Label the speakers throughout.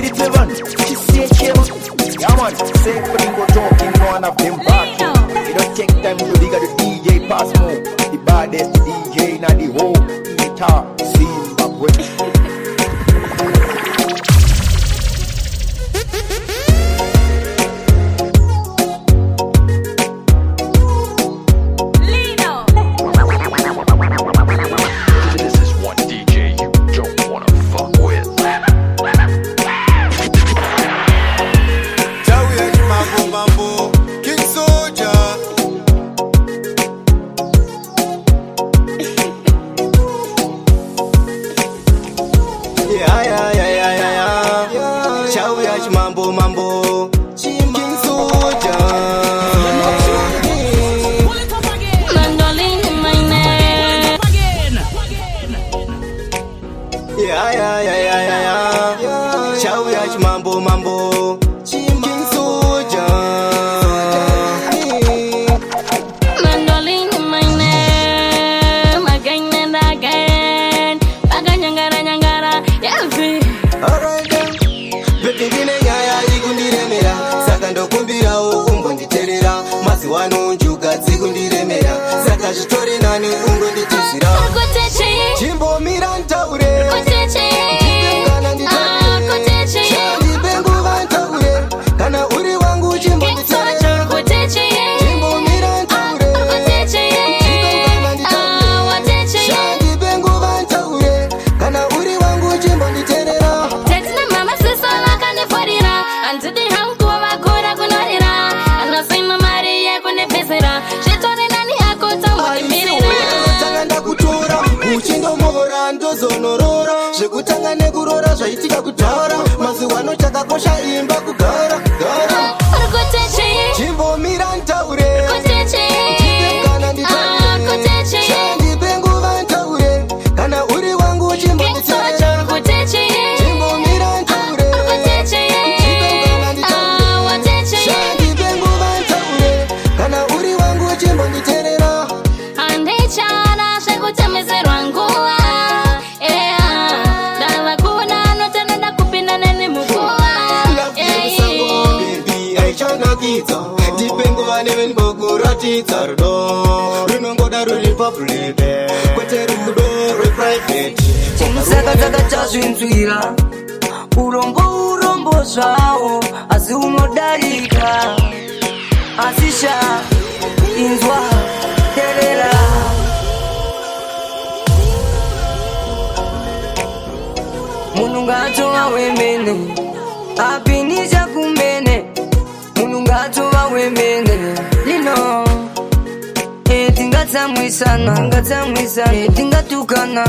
Speaker 1: with it, Evan. She say, Chema. Yeah, man. Say, Pringo talking, one of them back. You don't take time to dig at the DJ pass more. The baddest DJ, not the whole guitar scene back with.
Speaker 2: Zvekutanga nekurora zvaitika kudhara mazuwano chakakosha imba kugara gara chimbomira ntaure kana nditaure chandipe nguva ntaure kana uri wangu chimbonditaura chimbomira ntaure kana nditaure chandipe nguva ntaure kana uri wangu chimbonditerera
Speaker 3: andechana zvekutemezerwa nguva
Speaker 2: Dipengo vane ngokuratidza rudo runongoda ruri public kwete rudo rweprivate
Speaker 4: chimusakadzaka chazvinzwira urombo zvawo asi unodarika asisha inzwa terera munhu ngatova wemene apinisha kumene munungatova wemene lino tingatsamwisana tingatukana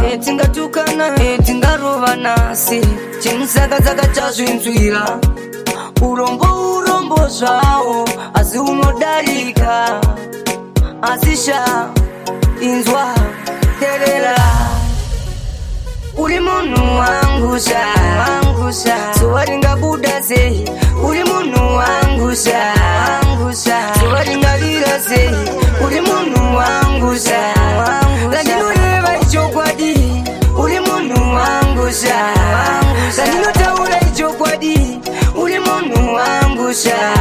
Speaker 4: tingarovana si chimusakadzaka chazvinzwira urombo zvawo asi unodarika asisha inzwa terera uri munhu wangu sha sowaringabuda sei uri munhu wangu sha sowaringavira sei uri munhu wangu sha landinoreva ichokwadi uri munhu wangu sha landinotaura ichokwadi uri munhu wangu sha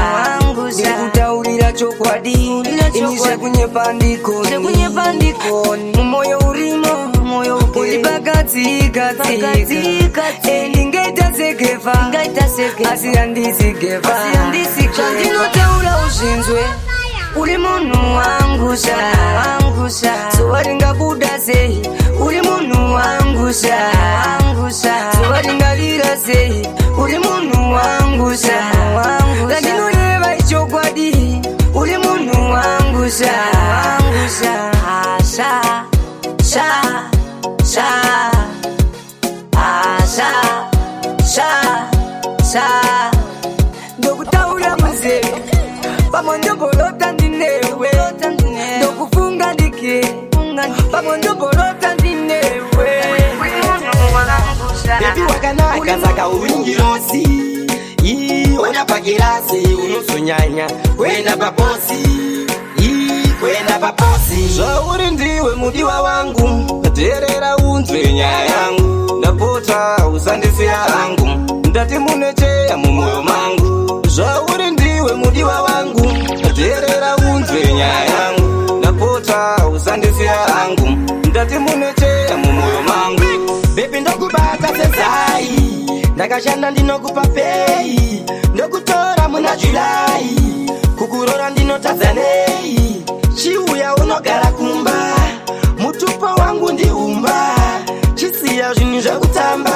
Speaker 4: ndikutaurira chokwadi ini zvekunyepandiko mumoyo urimo uri pakati ndingaita segefa asi handisi gefa zvandinotaura uzvinzwe uri munhu wangu sha sowaringabuda sei uri munhu wangu sha sowaringavira sei uri munhu wangu sha landinoreva ichokwadi uri munhu wangu sha ndokutaura mazeve pamwe ndomborota ndinewe ndokufunga ndike pamwe ndomborota ndinewe
Speaker 2: bebi wakanaka saka uringirosi ona pagirasi unosonyanya kwenda paposi zvauri ndiwe mudiwa wangu terera unzwe nyaya yangu ndapota usandisiya hangu ndati munecheya mumwoyo mangu. Zvauri ndiwe mudiwa wangu, teerera unzwe nyaya yangu. Ndapota usandisiya hangu, ndati munecheya mumwoyo mangu. Baby ndokubata sezai, ndakashanda ndinokupa pei, ndokutora muna Julai, kukurora ndinotadza nei. Chiuya unogara kumba, mutupo wangu ndiumba, chisiya zvinhu zvekutamba,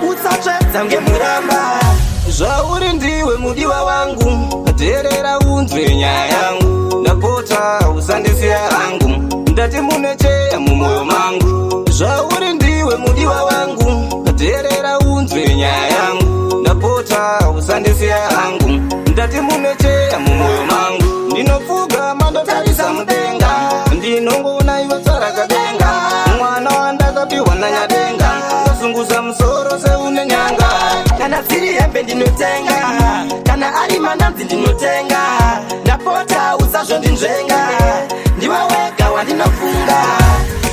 Speaker 2: usatsvedza ngemuramba. Zvauri ndiwe mudiwa wangu, teerera unzwe nyaya yangu. Ndapota usandisiya hangu, ndati munecheya mumwoyo mangu. Zvauri ndiwe mudiwa wangu, teerera unzwe nyaya yangu. Ndapota usandisiya hangu, ndati munecheya mumwoyo mangu. Ndinofuga mandotarisa mudenga, ndinongoona iwe tsarakadenga. Mwana wandakapiwa nanyadenga, ndazunguza musoro seune nyanga. Kana dziri hembe ndinotenga, kana ari mananzi ndinotenga. Ndapota usazvondinzvenga, ndiwe wega wandinofunga.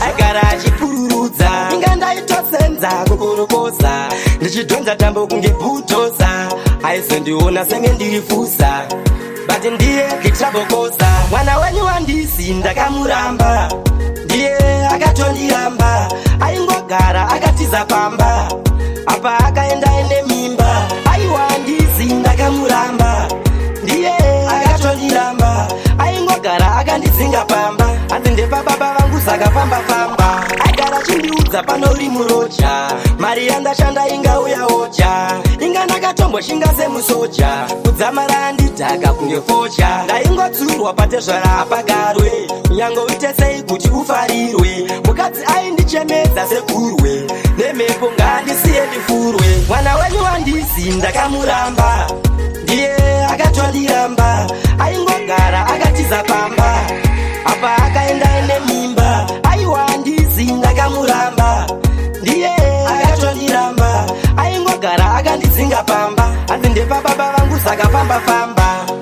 Speaker 2: Agara achipururudza, inga ndaitosenza kukorokosa, ndichidhonza tambo kunge bhutosa. Aizondiona senge ndiri fusa, but ndiye ndichabokosa. Mwana wenyu wandisi ndakamuramba, ndiye akatondiramba. Aingogara akatiza pamba, apa akaenda ende mimba. Aiwandisi ndakamuramba, ndiye akatondiramba. Aingogara akandidzinga pamba, asi ndepababa vangu saka famba. Agara chindiudza pano uri murocha, mari yandashanda ingauya ocha. Inga ndakatomboshinga semusocha, kudzamara andidhaka kunge focha. Ndaingotsurwa patezvara apagarwe, kunyange uite sei kuti ufarirwe. Mukadzi aindichemedza segurwe, nemhepo ngandisiye ndifurwe. Mwana wenyu wandisi ndakamuramba, ndiye akatondiramba. Aingogara akatiza pamba, apa akaenda ende mimba. Aiwandisi ndakamuramba, ndiye akatondiramba. Aingogara akandidzinga pamba, asi ndepababa vangu saka famba.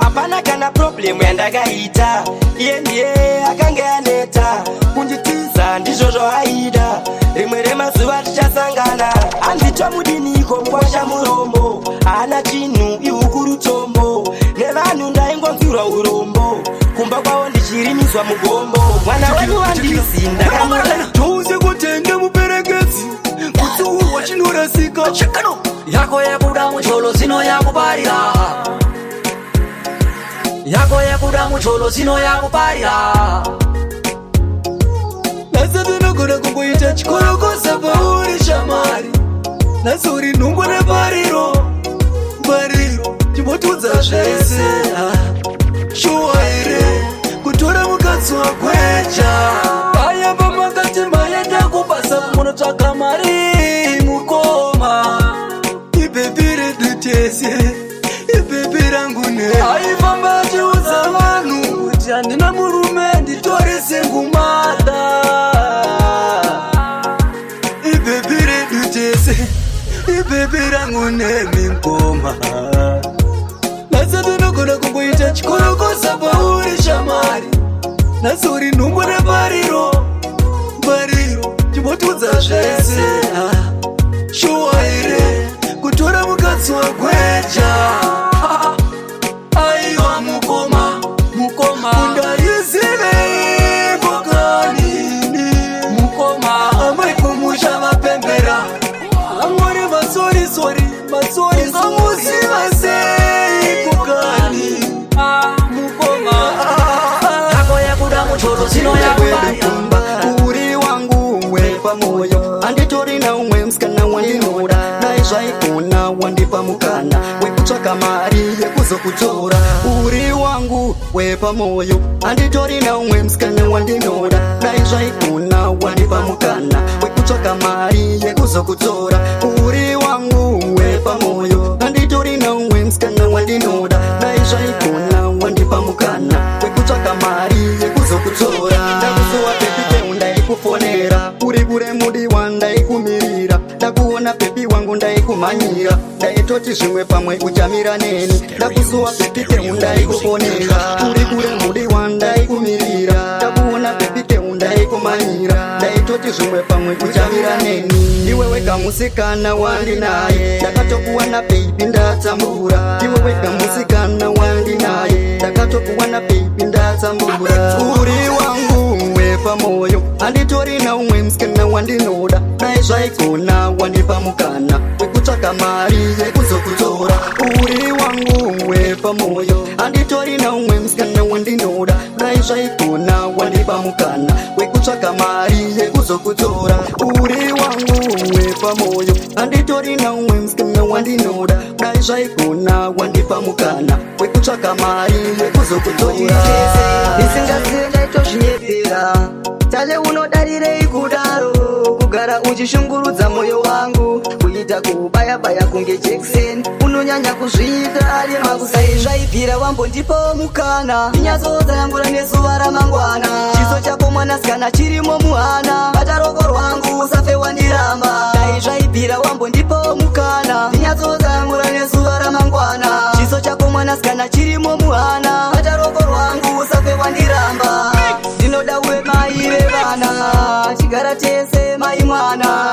Speaker 2: Hapana kana problemu yandakaita, iye ndiye akange aneta. Kunditiza ndizvo zvaida, rimwe remazuva tichasangana. Anditomudiniko mkwasha murombo, haana chinhu ihukurutombo. Nevanhu ndaingonzwirwa urombo, kumba kwavo ndichirimiswa mugombo. Mwana wenyu wandisi ndakamuramba,
Speaker 5: touze kutenge muperekedzi, kutsuhurwa chinorasika. Yako yabuda mucholo zino yakuparira, yako yabuda mucholo zino yakuparira. Nase ndinogona kungoita chikorokosa pauri shamari, nase uri nhungu nepariro, mbariro chimotudza zvese. Shuwa ere kutora mukadzi wakwecha, paya pamakati maenda kupasa munotsvaka mari mukoma. Ibhebi redu tese, ibhebi rangu ne, aifamba achiudza vanhu kuti handina murume nditore sengumata. Ibhebi redu tese, ibhebi rangu nemi mukoma. Nase ndinogona kungoita chikorokosa pauri shamari, nase uri nhungu nepariro, mbariro chimotudza zvese. Shuwa ere kutora mukadzi wakwecha, aiwa mukoma, undaizivei kokanini mukoma. Amaikumusha mapembera, amori masorisori, ungamuziva sei kokani mukoma. Yako yabuda mucholo zino yakuparira,
Speaker 6: uri wangu wepamoyo. Anditori na umwe msikana wandinoda, naizvaikona wandipa mukana wekutsvaka mari yekuzokutora. Uri wangu wepamoyo, anditori na umwe msikana wandinoda, naizvaikona wandipa mukana wekutsvaka mari yekuzokutora. Uri wangu wepamoyo, anditori na umwe msikana wandinoda, naizvaikona wandipa mukana wekutsvaka mari yekuzokutora. Ndakuzowa pepite undaikufonera, uri kure mudiwa ndaikumirira. Ndakuona pepi wangu ndaikumhanyira, ndaitoti zvimwe pamwe uchamira neni. Ndakuzowa pepite undaikufonera, uri kure mudiwa ndaikumirira. Ndakuona pepite ndaikumanyira ndaitoti zvimwe pamwe kuchamira neni iwe wega musikana wandinaye ndakatokuwana baby ndatsambura iwe wega musikana wandinaye ndakatokuwana baby ndatsambura uri wangu wepamoyo handitori naumwe musikana wandinoda dai zvaigona wandipa mukana wekutsvaka mari yekuzokutora uri wangu wepamoyo handitori naumwe musikana wandinoda dai zvaigona wandipa mukana wekutsvaka mari yekuzokutora uri wangu wepamoyo handitori naumwe musikana wandinoda dai zvaigona wandipa mukana wekutsvaka mari yekuzokutora
Speaker 4: ndisingazive ndaitozvinyepera tale unodarirei kudaro kugara uchishungurudza mwoyo wangu kuita kubaya-baya kunge jekiseni unonyanya kuzviita ari makusai zvaibvira wambondipo mukana inyatsozayambura nezuva ramangwana chiso chako mwanasikana chirimo muhana bata roko rwangu usafe wandiramba dai zvaibvira wambondipo mukana inyatsozayambura nezuva ramangwana chiso chako mwanasikana chirimo muhana bata roko rwangu usafe wandiramba ndinoda uwe mai vevana chigara tese mai mwana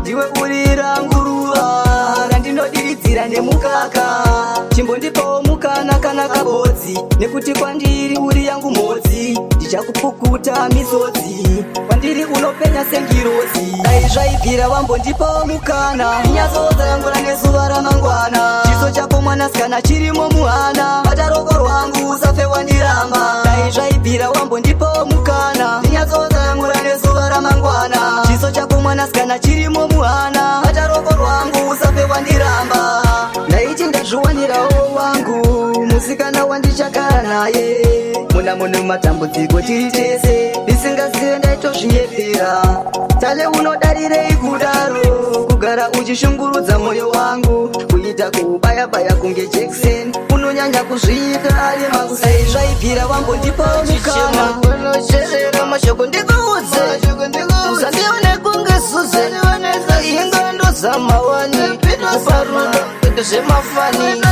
Speaker 4: ndiwe uri ranguruva randinodiridzira nemukaka chimbondipawo mukana kana kabodzi nekuti kwandiri uri yangu mhodzi ndichakupukuta misodzi kwandiri unopenya sengirozi dai zvaibvira wambondipawo mukana inyatsozayambura nezuva ramangwana chiso chako mwanasikana chirimo muhana bata roko rwangu usafe wandiramba dai zvaibvira wambondipawo mukana inyatsozayambura nezuva ramangwana chiso chako mwanasikana chirimo muhana bata roko rwangu usafe wandiramba ndaiti ndazviwanirawo wangu musikana wandichagara naye muna munhu matambudziko tiri tese ndisingazive ndaitozvinyepera tale unodarirei kudaro kugara uchishungurudza mwoyo wangu kuita kubaya-baya kunge jekiseni unonyanya kuzviita ari makusai zvaibvira wambondipa mukana unocherera mashoko ndikuudze usandione kunge suze ingandozama wani uparudo zvemafani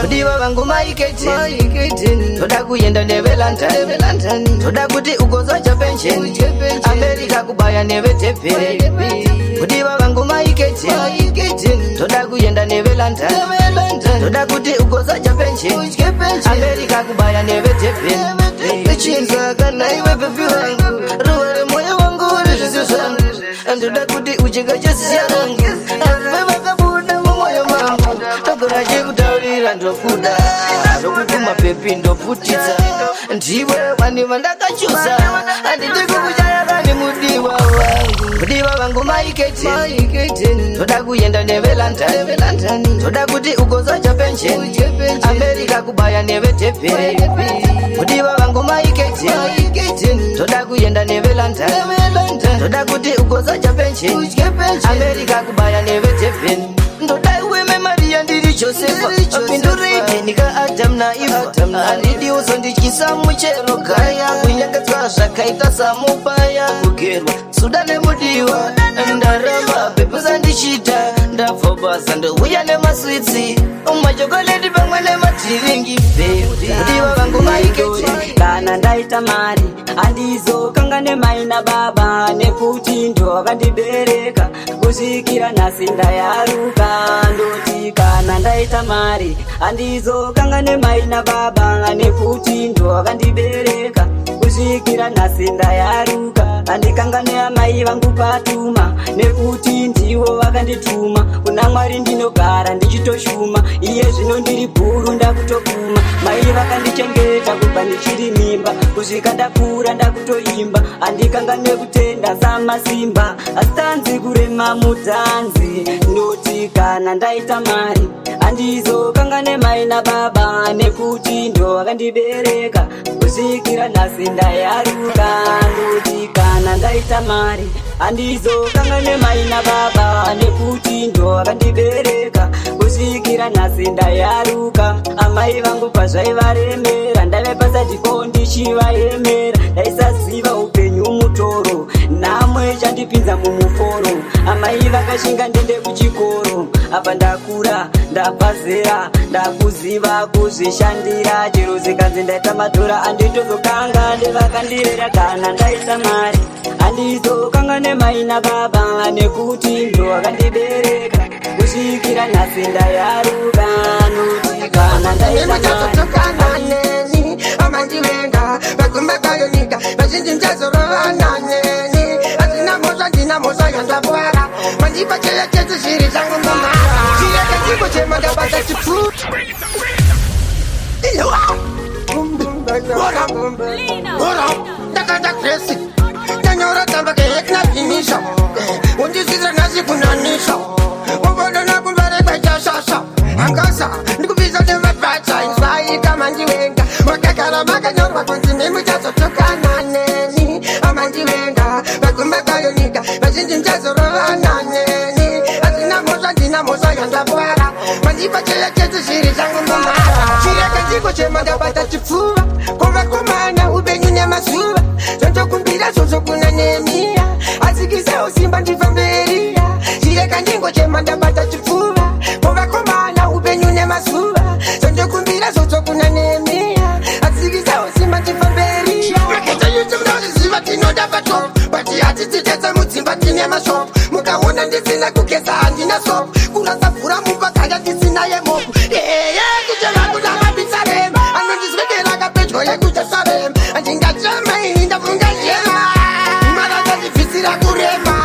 Speaker 4: kudiva vangu maiketi toda kuenda nevelandani toda kuti ugoza chapensheni amerika kubaya nevetepere kudiva vangu maiketi toda kuenda nevelandani toda kuti ugoza chapensheni amerika kubaya nevetepere chinza kana iwe bebi wangu ruva remoyo wangu uri zvisi zvangu ndoda kuti ucheka chesiya rangu vevakabuda mumwoyo mangu togora chekutaurira ndokuda ndokutuma pepi ndoputisa ndiwe vani vandakachusa handidi kukuchayakani mudiwa wangu mudiwa vangu maiketi toda kuenda nevelandani toda kuti ugoza chapensheni amerika kubaya nevetepere mudiwa vangu maiketi toda kuenda nevelandani toda kuti ugoza chapensheni amerika kubaya nevetepere ndoda iwe Maria ndiri Josefa apindurike nika Adam na Eva andidi uzondichisa muchero kaya kunyangadzwa zvakaita samupaya kugerwa suda nemudiwa ndaramba pepuza ndichita ndabva basa ndouya nemaswitsi machokoleti pamwe nematiringi mudiwa vangu maiketi kana ndaita mari handizokanga nemai nababa nekuti ndo vakandibereka kusvikira nhasi ndayaruka ndoti kana ndaita mari handizokanga nemai nababa nekuti ndo vakandibereka kusvikira nhasi ndayaruka handikanga neamai vangu patuma nekuti ndivo vakandituma kuna mwari ndinogara ndichitoshuma iye zvino ndiri bhuru ndakutokuma mai vakandichengeta kubva ndichiri mimba kusvika ndakura ndakutoimba handikanga nekutenda samasimba asi tanzi kurema mutanzi ndoti kana ndaita mari handizokanga nemai nababa nekuti ndo vakandibereka kusvikira nhasi ndayaruka ndoti kana ndaita mari handizokanga nemai nababa nekuti ndo vakandibereka kusvikira nhasi ndayaruka amai vangu pazvaivaremera ndave pasadiko ndichivaemera ndaisaziva upenyu mutoro namwe chandipinza mumuforo amai vakashinga ndende kuchikoro apa ndakura ndapazira ndakuziva kuzvishandira chero zikanzi ndaita madhora handitozokanga ndivakandirera kana ndaita mari handizokanga nemaina baba nekuti ndo vakandibereka kusvikira nhasi ndayaruka nuti kana ndaita mari amandivenga vakumbakayonika vazhinji mchazorovanaaneni asina mhosva ndina mhosva yandapwara mandipa cheya chete zviri zvangu mamara chiyekachiko chemandabata chipfu ndakanda kresi ndanyora tsamba keeknapimisha undisisa nhasi kunanisha uvodona kumbarekwechashasha angasa ndikupisa nemabata inzwaika mandivenga makagara makanyorwa kunzi nemuchazotokana neni amandivenga vagumbakayonika vazhinji mchazorovana neni asina mhosva ndina mhosva yandapwara mandipa cheya chete zviri zvangu mamara chiyekachiko chemandabata chipfuva kovakomana upenyu nemazuva zvandokumbira zvozvokuna nemiya asikisewo simba ndifamberiya chiyekandingo chemandabata chipfuva kovakomana upenyu nemazuva zvandokumbira zvozvokuna nemiya asikisewo simba ndifamberiya maketa yuti munozviziva tinoda patop bati hatititetsa mudzimba tine mashopu mukaona ndisina kugeza handina sopu kurasavhura mupakaya ndisina yemopu eye kuchevakudamabisarema anondizwekera kapedyo yekujesarema andingachemaini ndavungajema marazandibvisira kurema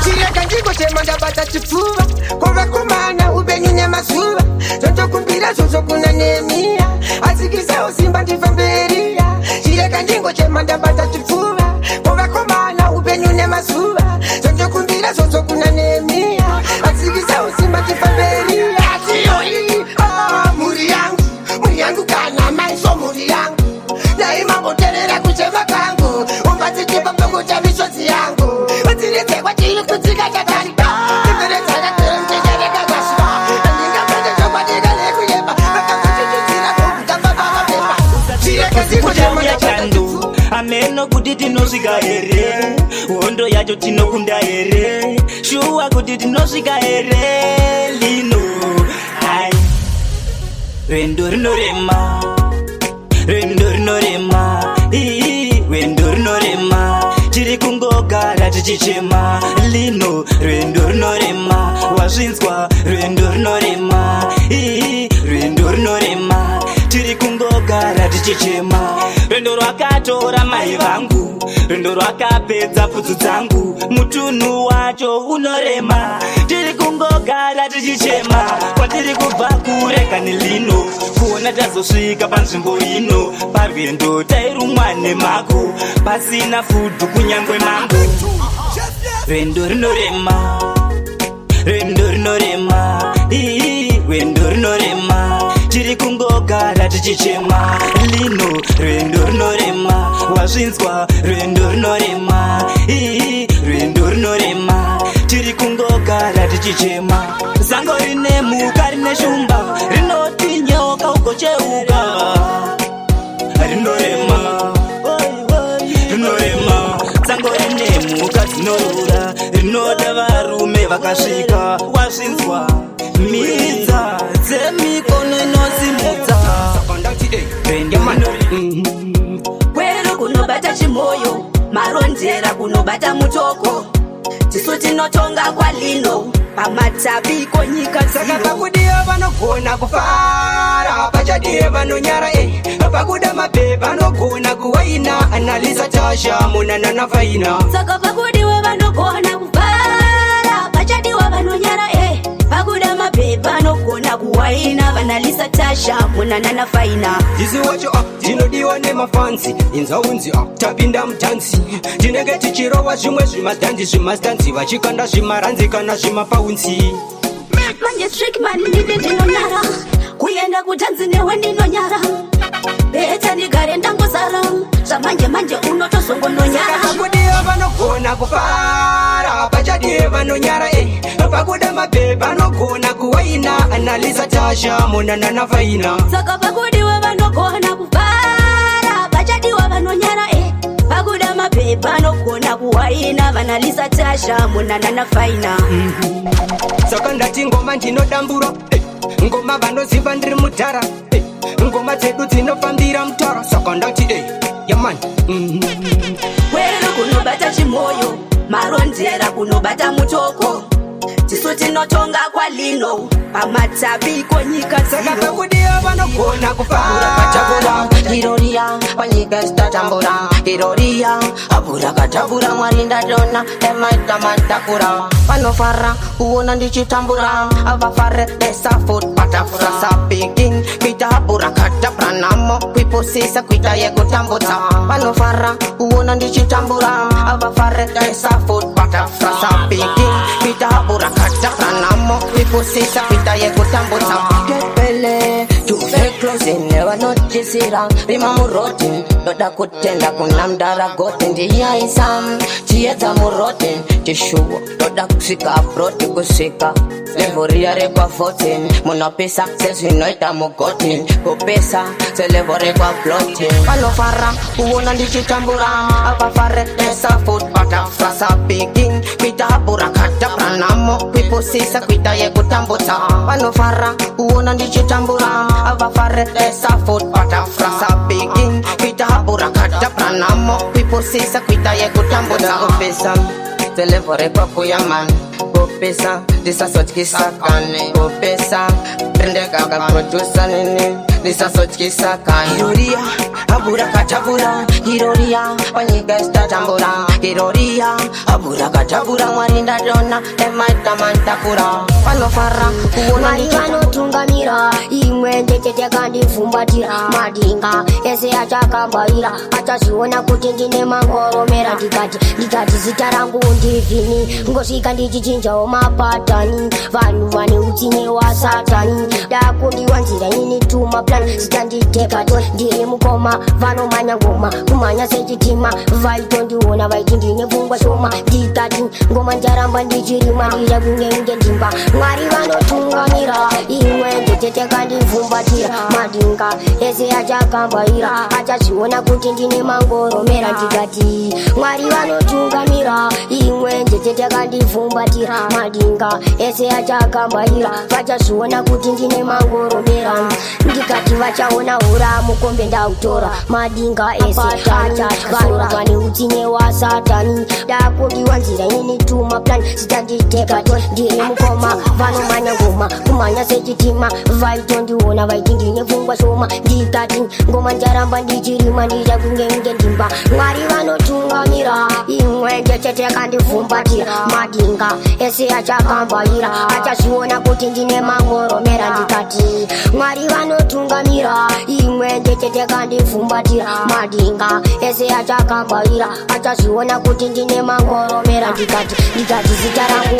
Speaker 4: chireka ndiko chemandabata chipfuva kovakomana upenyu nemazuva zvandokumbira zvozvokuna nemiya asikisewo simba ndifamberiya chireka ndingo chemandabata chipfuva kovakomana upenyu nemazuva zvandokumbira zvozvokuna nemiya asikisewo simba ndifamberiya atiyoi muri yangu kana maiso muri yangu daimamboterera kuchema kangu umbatitipa pekuta misodzi yangu udziritsekwa chiri kutsika chatarika iveretsaaateemtejerekagashwa andingapendezvokwadika nekuyemba vakakuchichudzira kokutambavavapepa chirekazikochemaakandu
Speaker 7: ameno kuti tinosvika here hondo yacho tinokunda here shuwa kuti tinosvika here lino hai rendo rinorema rendo rinorema rendo rinorema tiri kungogara tichichema lino rendo rinorema wazvinzwa rendo rinorema rendo rinorema tiri kungogara tichichema rendo rwakatora mai vangu rendo rwakapedza pfudzu dzangu mutunhu wacho unorema tiri kungogara tichichema kwatiri kubva kure kani lino kuona tazosvika panzvimbo ino parwendo tairumwa nemako pasina fudhu kunyangwe mangu rendo rinorema rendo rinorema rendo rinorema tiri kungogara tichichema lino rendo rinorema wazvinzwa rendo rinorema rendo rinorema tiri kungogara tichichema zango rine mhuka rine shumba rinoti nyoka ugocheuka rinorema rinorema zango rine mhuka dzinorura rinoda varume vakasvika wazvinzwa midza dzemikono inosimudza
Speaker 4: kwero kunobata chimoyo marondera kunobata mutoko tisu tinotonga kwalino pamatapiko nyika
Speaker 5: saka pakudiyo vanogona kufara pachadiyo vanonyara pakuda mapepa anogona kuwaina analisa tasha munanana faina
Speaker 3: saka pakudiwe vanogona kufara pachadiwe vanonyara pakuda mapepa anogona kuwaina vanalisa tasha munanana faina
Speaker 5: izi wacho dzinodiwa nemafansi inzaunzi tapinda mutanzi tinenge tichirowa zvimwe zvimadhandi zvimastanzi vachikanda zvimaranzi kana zvimapaunzi
Speaker 3: manje strikman ndide ndinonyara kuenda kutanzi newe ndinonyara beta ndigare ndangozara zvamanje manje unotozongononyara
Speaker 5: pakudiyo vanogona kufara pachadiyo vanonyara pakuda mapepa anogona kuwaina analisa tasha munanana faina
Speaker 3: saka pakudiwe vanogona kufara pachadiwe vanonyara pakuda mapepa anogona kuwaina vanalisa tasha munanana faina
Speaker 5: saka ndati ngoma ndinodambura ngoma vanoziva ndiri mudhara ngoma dzedu dzinofambira mutara saka ndati yamani
Speaker 3: kwero kunobata chimoyo maronzera kunobata mutoko tisu tinotonga kwalino pamatabiko nyika
Speaker 5: saka pakudiyo vanogona kufambura patafura
Speaker 4: Iroria, panyika istatambura Iroria, abura katabura mwari ndatona emaita matakura Panofara, uona ndichitambura Avafare, desa food, patafura Sapiking, kita abura katabra Namo, piposisa, kuita ye kutambuta Panofara, uona ndichitambura Avafare, desa food, patafura Sapiking, kita abura katabra Namo, piposisa, kuita ye kutambuta Get bele, you fake closing, never notice it Rima murotin, doda kutenda kuna mdara gotin Ndiya isam, chiyeta murotin Tishuwa, doda kusika aproti kusika Levoria rekwa 14 Muna pesa, sesu inoita mugotin Kupesa, se levore kwa plotin Panofara, uona ndichitambura Avafare, desa food, patafra Sapiking, kuita abura katabra Namo, piposisa, kuita ye kutambuta Panofara, uona ndichitambura Avafare, desa food, patafra Sapiking, kuita abura katabra Namo, piposisa, kuita ye kutambuta Kupesa, se levore kwa kuyaman Kupesa, disa sotkisa kane Kupesa, prende kaka producer nini Disa sotkisa kane Iroria, abura katabura Iroria, panyika istatambura Iroria, abura katabura Mwarinda dona, emaita mantakura Panofara, uona
Speaker 8: Marikano tungamira Imwe ndetete kandi fumbatira Madinga, ese achakabaira Achasiona kuti ndine mangoromera Ndikati zitarangu ndivini Ngosika ndichichinjao mapatani Vanhu vane utine wa satani Dakundi wanzira ini tuma plan Sitanditeka to ndiri mukoma Vano manya ngoma kumanya sechitima Vaito ndiona vaiti ndine fungwa shoma Ndikati ngoma njaramba ndichirima Ndija kunge ndimba Mwari vanotungamira Imwe ndetete kandi fumbatira Madinga ese achakambaira Achaziona kuti ndine mangoromera Ndikati Mwari vanotungamira Imwe ndetete kandi fumbatira Madinga ese achakambaira Vachaziona kuti ndine mangoromera Ndikati vachaona hura mukombe ndautora Madinga ese vanhu vane utine wa satani Dakundi wanzira ini tuma plan Sitanditeka to ndiri mukoma Vano manya ngoma kumanya sechitima Vaito ndiona vaiti ndine fungwa shoma Ndikati ngoma njaramba ndichirima Ndija kunge ndimba Mwari vanotungamira Imwe ndetete kandi fumbatira Madinga ese achakambaira Achaziona kuti ndine mangoromera Ndikati Mwari vanotungamira Imwe ndetete kandi fumbatira Madinga ese achakambaira Achaziona kuti ndine mangoromera Ndikati zitarangu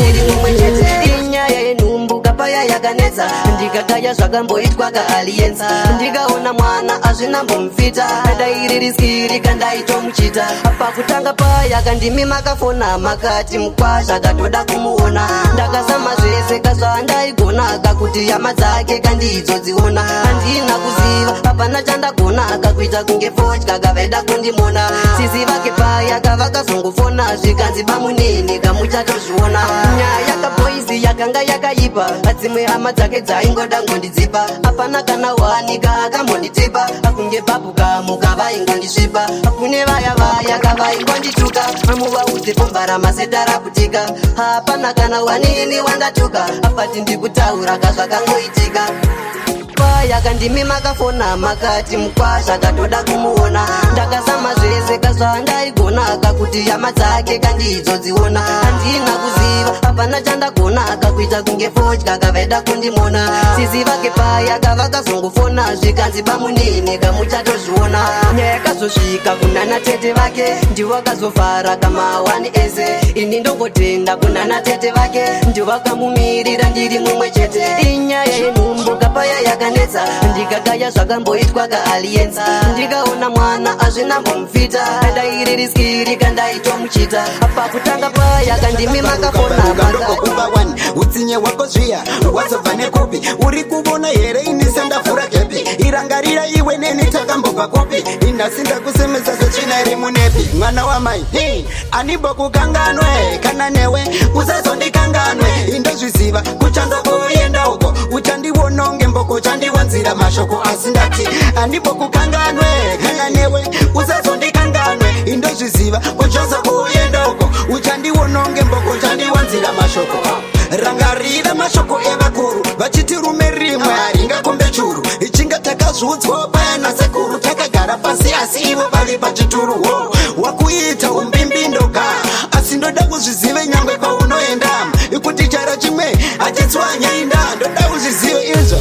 Speaker 4: Inyaya yenumbuka paya yakanetsa Ndikagaya zvakamboitwa kaalienza Ndikaona mwana azvinambomufita Dairi riskiri kandaitomuchita Pakutanga paya kandimi makafona Makati mukwasha katoda kumuona Ndakazama zvese kazvandaigona Kakuti yama dzake kandiidzodziona Handina kuziva hapana chandagona Kakuita kunge fotya kavaida kundimona Sisi vake paya kavakazongofona Zvikanzi bamunini kamuchatozviona Nyaya kapoizi yakanga yakaipa Dzimwe hama dzake dzaingoda ngondidzipa Hapana kana wanika akambonditipa Akunge papuka mukavaingondisvipa Kune vaya kavaingondituka Amuvaudze pomba ramaseta raputika Hapana kana wanini wandatuka Apati ndikutaura kazvakangoitika Paya kandimi makafona Makati mukwasha katoda kumuona Ndakazama zvese kazvandaigona Kakuti yama dzake kandiidzodziona Handina kuziva hapana chandagona Kakuita kunge fotya kavaida kundimona Sisi vake paya kavakazongofona Zvikanzi bamunini kamuchatozviona Nyaya kazosvika kunana tete vake Ndivo kazofara kamawani ese Ini ndongotenda kunana tete vake Ndivo kamumirira ndiri mumwe chete Inyaya yenumbuka paya yakanetsa Ndikagaya zvakamboitwa kaalienza Ndikaona mwana azvinambomufita Dairi riskiri kandaitomuchita Pakutanga paya kandimi makafona
Speaker 9: Kuba wani utsinye wako zviya wazobva nekupi uri kuvona here ini sandavhura gepi irangarira iwe neni takambobva kopi inasinda kusemesa sechina iri munepi mwana wamai anibo kukanganwe kana newe usazondikanganwe indozviziva kuchanza kuenda uko uchandiona andipo kukanganwe kana newe usazondikanganwe indozviziva uchoza kuuyendoko uchandiwononge mboko uchandiwanzira mashoko rangarira mashoko evakuru vachiti rume rimwe haringakombe churu ichinga takazvudzwa payana sekuru takagara pasi asi ivo vali pachituruwo wakuita umbimbindoka asi ndoda kuzvizive nyangwe kwaunoenda ikuti chara chimwe hachitswanyainda ndoda kuzvizive izvo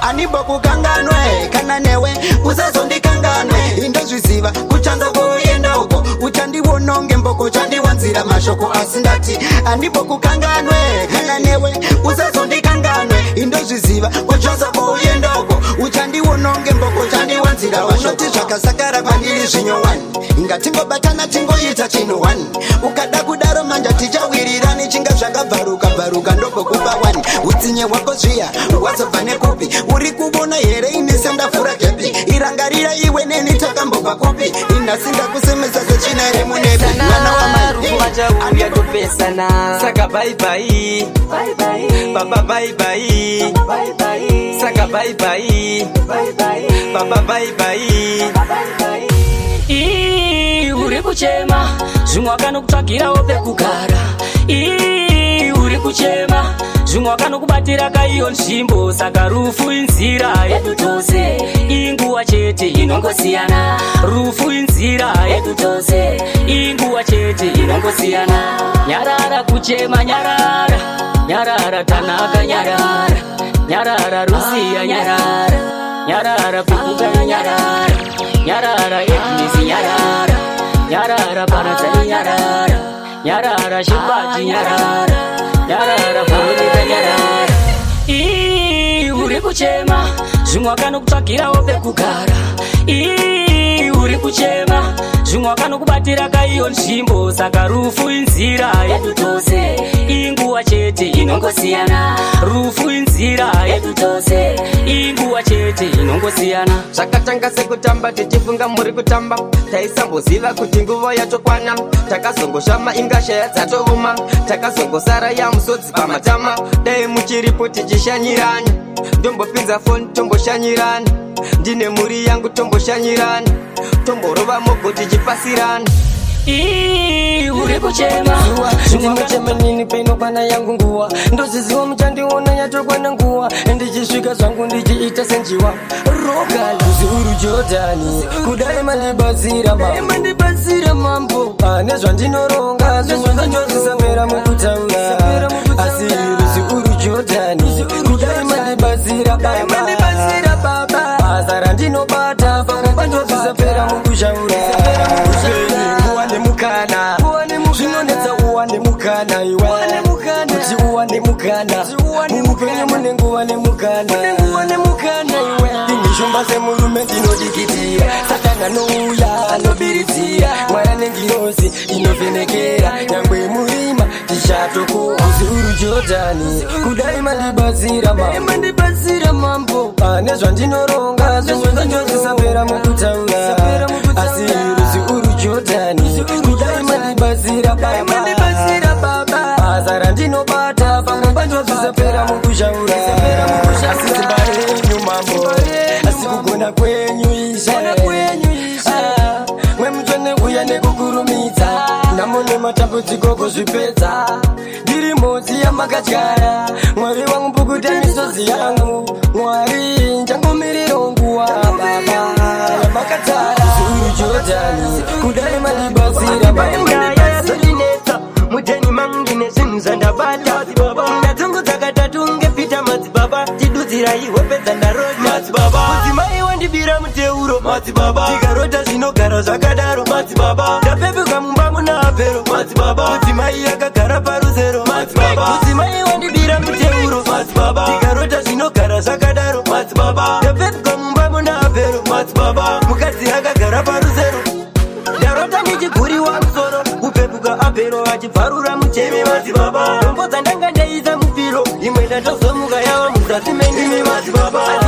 Speaker 9: anibo kukanganwe kana newe usazondikanganwe indozviziva kuchandokuenda uko uchandiwononge mboko uchandiwanzira mashoko asi ndati anibo kukanganwe kana newe usazondikanganwe indozviziva kuchandokuenda uko uchandiwononge mboko uchandiwanzira mashoko unoti zvakasakara kwandiri zvinyowani ingatingobatana tingoita chinhu wani ukada kudaro manja tichawirirani chinga zvakabvaruka ndobokuba wani utsinye hwako zviya wazobva nekupi uri kubona here inisendafura kepi irangarira iwe neni takambobva kupi inasinda kusemesa sechina here munepi mwana
Speaker 5: wamairukuvachaurya topesana saka baibai baba baibai saka baibai baba baibai uri kuchema zvimwe wakanokutsvagirawo pekugara uri kuchema zvimwe wakanokubatira kaiyo nzvimbo saka rufu inzira yedu tose inguva chete inongosiyana rufu inzira yedu tose inguva chete inongosiyana nyarara kuchema nyarara tanaka nyarara rusiya nyarara pekuga nyarara etnisi nyarara panatani nyarara shibati nyarara kurunika uri kuchema zvimwe wakanokutsvagirawo pekugara uri kuchema zvimwe wakanokubatira kaiyo nzvimbo saka rufu inzira yedu tose inguva chete inongosiyana rufu inzira yedu tose inguva chete inongosiyana zvakatanga sekutamba tichifunga muri kutamba taisamboziva kuti nguva yatokwana takazongoshama ingashaya dzatouma takazongosara yamusodzi pamatama dai muchiripo tichishanyirana ndombopinza foni tomboshanyirana ndine muri yangu tomboshanyirana tomborova mogo tichipasirana uri kuchema ndinochema nini painokwana yangu nguva ndoziziva muchandiona yatokwana nguva ndichisvika zvangu ndichiita senjiwa roga luzi uru jordani kudai mandibatsira mambo nezvandinoronga zvimwe zvanjozvisamera mukutaura asi luzi uru jordani kudai mandibatsira baba basa randinobata pamwe panjozvisapera mukushaura mukana zvinonetsa uwane mukana iwe kuti uwane mukana muupenyu mune nguva nemukana iwe ingishomba semurume ndinodikitira satana nouya anobiridzira mwaya nengirozi inovhenekera nyangwe murima tichatokuuzi uru jordani kudai mandibatsira mambo nezvandinoronga zvimwe zvanjozvisapera mukutaura asi ruzi uru jordani kudai mandibatsira baba basa randinobata pamwe panjozvisapera mukushaura asi simba renyu mambo asi kugona kwenyu ishe mwemutsvene uya nekukurumidza namone matambudziko kuzvipedza ndiri mhodzi yamakadyara mwari wangu pukuta misozi yangu mwari njangomiriro nguva baba yamakadzara zuru jordani kudai mandibatsira yayazotinetsa mudheni mangu ndine zvinhu zvandabata ndatongo dzakatatu ngepita madzibaba tidudzira iwe pedza ndarota mudzimai wandibira muteuro tikarota zvinogara zvakadaro ndapepeka mumba muna apero mudzimai yakagara paruzero mudzimai wandibira muteuro tikarota zvinogara zvakadaro ndapepeka mumba muna apero mukadzi akagara paruzero ndarota ndichiguriwa musoro kupepuka apero achibvarura mucheme dombo dzandanga ndaisa mupiro imwe ndandozomuka yava muzasi menimi asi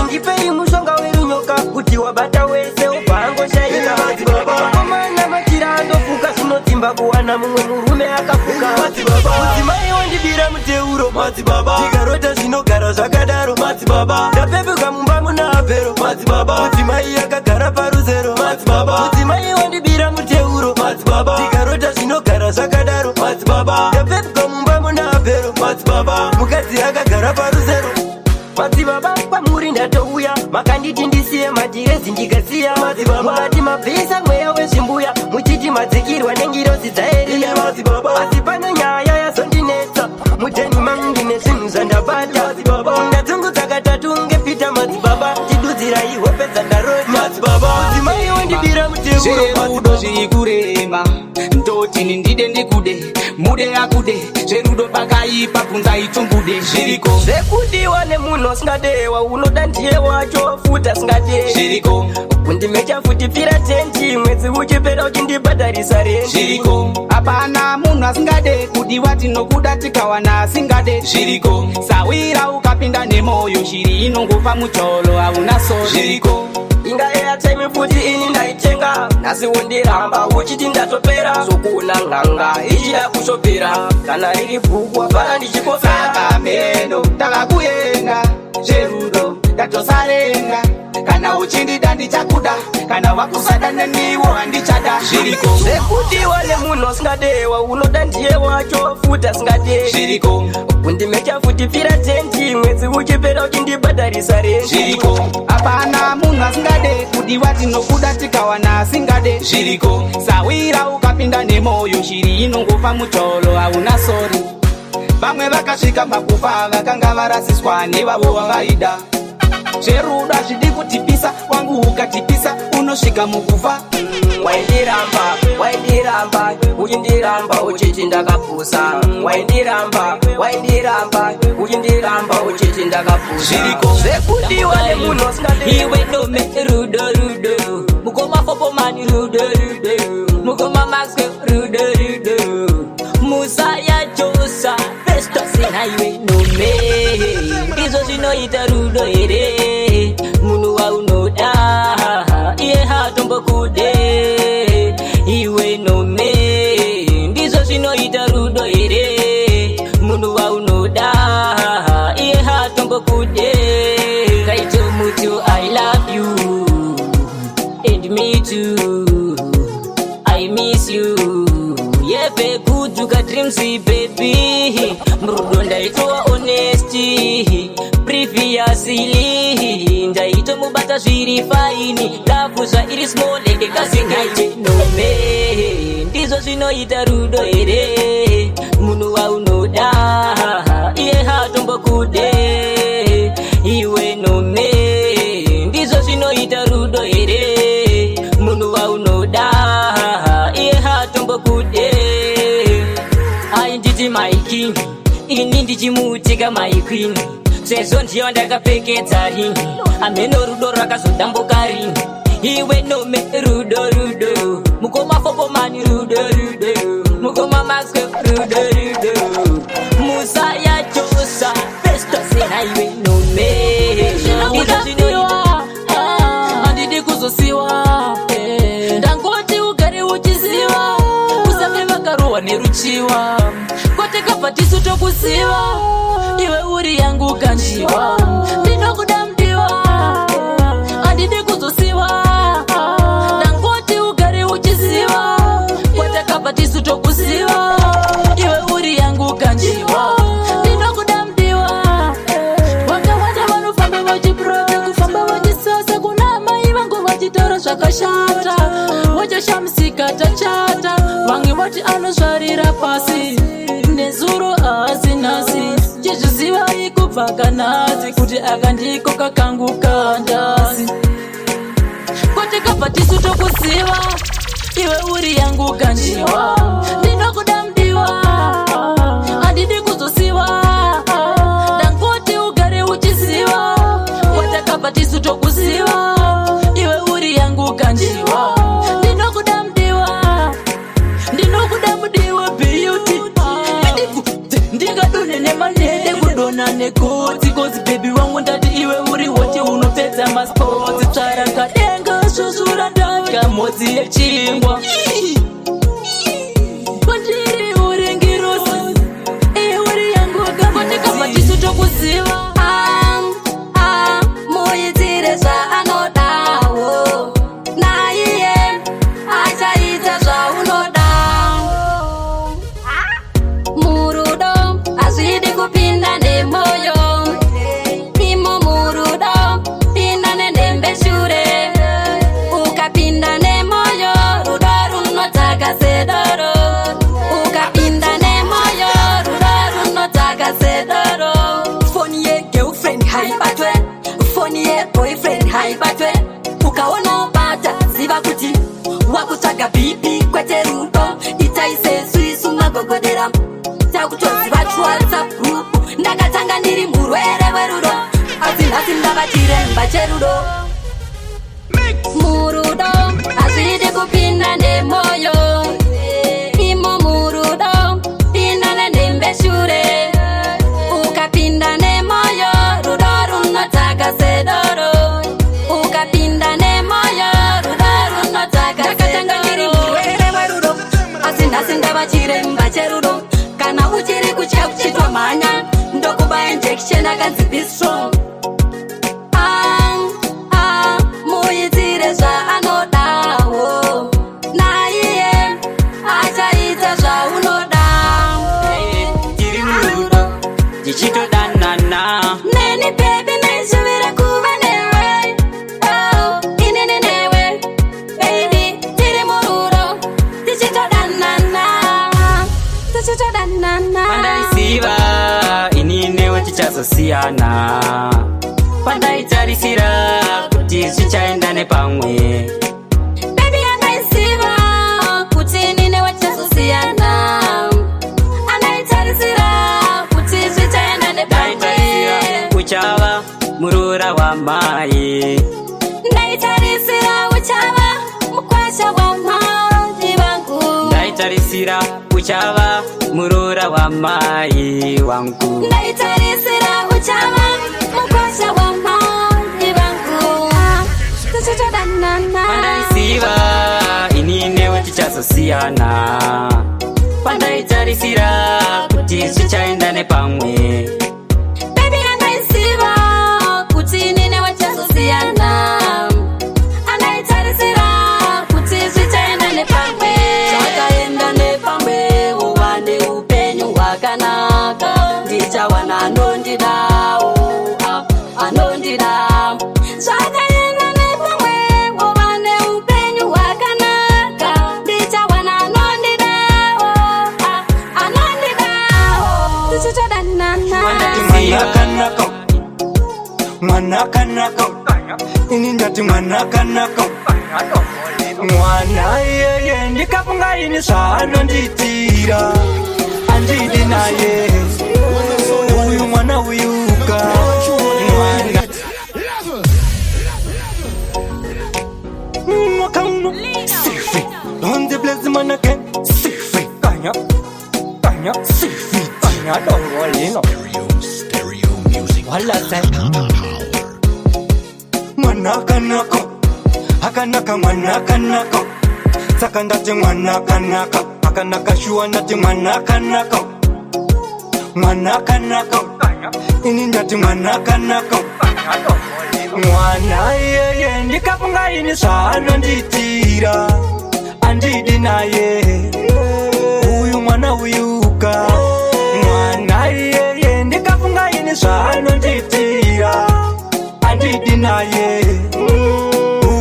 Speaker 5: ndipei mushonga werunyoka kuti wabata wese ubva angoshaika komana machira andofuka zvinodzimba kuwana mumwe murume akafuka mudzimai wandibira muteuro tikarota zvinogara zvakadaro ndapepuka mumba muna apero ndagara paruzero. Madzibaba pamuri ndatouya, makanditi ndisiye madirezi ndikasiya. Mukati mabvisa mweya wezvimbuya, muchiti madzikirwa nengirozi dzaeriya. Asi pane nyaya yazondinetsa, muteni mangu ndine zvinhu zvandabata. Ndatsungudza katatu ngepita madzibaba, tidudzirai hope dzandarota. Mudzimai wandibira muteuro.
Speaker 10: Zverudo zviri kurema, ndotini ndide ndikude, mude akude, zverudo pakaipa kunza itumbude. Zviriko
Speaker 5: zvekudiwa nemunhu usingadewa, unoda ndiye wacho futa singadewi.
Speaker 10: Zviriko
Speaker 5: kundimecha futi pira tenti, mwedzi uchipera uchindibhadharisa renti.
Speaker 10: Zviriko hapana munhu asingade kudiwa, tinokuda tikawana asingade. Zviriko sawira ukapinda nemoyo, shiri inongofa mucholo hauna soro. Zviriko
Speaker 5: inga airtime futi ini ndaitenga, nhasi wondiramba uchiti ndatopera. Sokuna nganga ichida kushopera, kana iri bhuku apana ndichikofera.
Speaker 10: Saka meno ndakakuyenga, zverudo ndatosarenga. Kana uchindida ndichakuda, kana wakusada neniwo handichada. Zviriko
Speaker 5: zvekudiwa nemunhu usingadewa, unoda ndiye wacho futa singadewi.
Speaker 10: Zviriko
Speaker 5: kundimecha futi pira tenti, mwedzi uchipera uchindibhadharisa renti.
Speaker 10: Zviriko hapana munhu asingade kudiwa, tinokuda tikawana asingade. Zviriko sawira ukapinda nemoyo, shiri inongofa mucholo hauna sori. Vamwe vakasvika makufa, vakanga varasiswa nevavo vavaida. Zverudo hazvidi kutipisa, wangu ukatipisa unosvika mukufa.
Speaker 5: Waindiramba uchindiramba uchiti ndakapusa. Waindiramba uchindiramba uchiti ndakapusa.
Speaker 10: Zviriko
Speaker 5: zvekudiwa nemunhu usingadewi.
Speaker 11: Iwe nome rudo, mukoma fopomani rudo, mukoma maske rudo, musaya chosa festo sina. Iwe nome izvo zvinoita rudo here, munhu waunoda iye hatombokude. Iwe nome ndizvo zvinoita rudo here, munhu waunoda iye hatombokude. Kaito mutu I love you and me too, I miss you. Yepe kutuka dreams baby, mrudo ndaitowa honesty previously, ndaito mubata zviri faini, ndabvuzva iri small ndekazingaite nome. Ndizvo zvinoita rudo here, munhu waunoda iye hatombokude. Iwe nome ndizvo zvinoita rudo here, munhu waunoda iye hatombokude. Ainditi my king, ini ndichimutika my queen, sezvo ndiyo ndakapfekedza ringi, ameno rudo rakazodambuka ringi. Iwe nome rudo, mukoma fopomani rudo, mukoma maske rudo, musaya chosa festo sena. Iwe nome
Speaker 12: handidi kuzosiwa, ndangoti ugare uchiziva, usafe vakarohwa neruchiwa, kwete kabva tisu tokuziva. Iwe uri yangu kanjiwa, ndinokuda mudiwa, handidi kuzosiwa, ndangoti ugare uchiziva, kwete kabva tisu tokuziva. Iwe uri yangu kanjiwa, ndinokuda mudiwa. Vakawanda vanofamba vachiprota, kufamba vachisasa, kuna amai vangu vachitora zvakashata, vachashamusika tachata. Vamwe vati anozvarira pasi, nezuro haasi nhasi, chizvizivai kubva kanhasi, kuti akandiko kakangu kandasi. Kwete kabva tisu tokuziva, iwe uri yangu kanjiwa, ndinokuda mudiwa, handidi kuzosiva, ndangoti ugare uchiziva, kwete kabva tisu tokuziva. Iwe uri yangu kanjiwa, ndinokuda mudiwa, ndinokuda mudiwa beauty. Ndingadone nemanende kudona nekoti, kozi baby wangu ndati iwe uri wote unopedza maspoti. Tsvara kadenga svosvura ndanga modzi yechingwa, kwandiri uri ngirosi, iye uri yangu kamoti kabva tisu tokuziva.
Speaker 3: Muitire zvaanodawo, naiye achaita zvaunoda. Murudo hazvidi kupinda nemoyo, ndava chiremba cherudo murudo hazvidi kupinda nemoyo imo murudo pinda nenhembe shure ukapinda nemoyo rudo runotaka sedoro ukapinda nemoyo rudo runotaka sedoro asi nhasi ndava chiremba cherudo kana uchiri kucha kuchitwa mhanya ndokuba injection akanzi be strong muitire zvaanodawo naiye achaita zvaunoda
Speaker 10: tiri murudo tichitodanana
Speaker 3: neni bebi naisuvira kuva newe inini newe bebi tiri murudo tichitodanana
Speaker 10: pandaisiva ini newe tichazosiyana pandaitarisira kuti zvichaenda nepamwe
Speaker 3: bebi andaisiva kuti ini newe tichazosiyana andaitarisira kuti zvichaenda nepamwe
Speaker 10: uchava murura wamai
Speaker 3: ndaitarisira uchava mukwasha wamai vangu
Speaker 10: ndaitarisira uchava murura wamai wangu
Speaker 3: ndaitarisira uchava mukwasha wamai vangu
Speaker 10: pandaisiva ini newe tichazosiyana pandaitarisira kuti zvichaenda nepamwe
Speaker 3: bebi andaisiva kuti ini newe tichazosiyana andaitarisira kuti zvichaenda nepamwe zvakaenda nepamwe uva neupenyu hwakanaka ndichawana anondidawo anondida zvakaenda nepamwe uva neupenyu hwakanaka ndichawana anondidawo anondidawo tichitodanana
Speaker 1: mwanakanaka ini ndati mwanakanaka mwana yeye ndikafunga ini zvaanonditira andidi naye uyu mwana uyuka mwana mwakauno sifi on the place man again sifi kanya sifi kanya dongolino stereo music wala sai mwanakanaka akanaka mwanakanaka saka ndati mwanakanaka akanaka shuwa ndati mwanakanaka mwanakanaka ini ndati mwanakanaka mwana yeye ndikafunga ini zvaanonditira andidi naye uyu mwana uyuka mwana yeye ndikafunga ini zvaanonditira andidi naye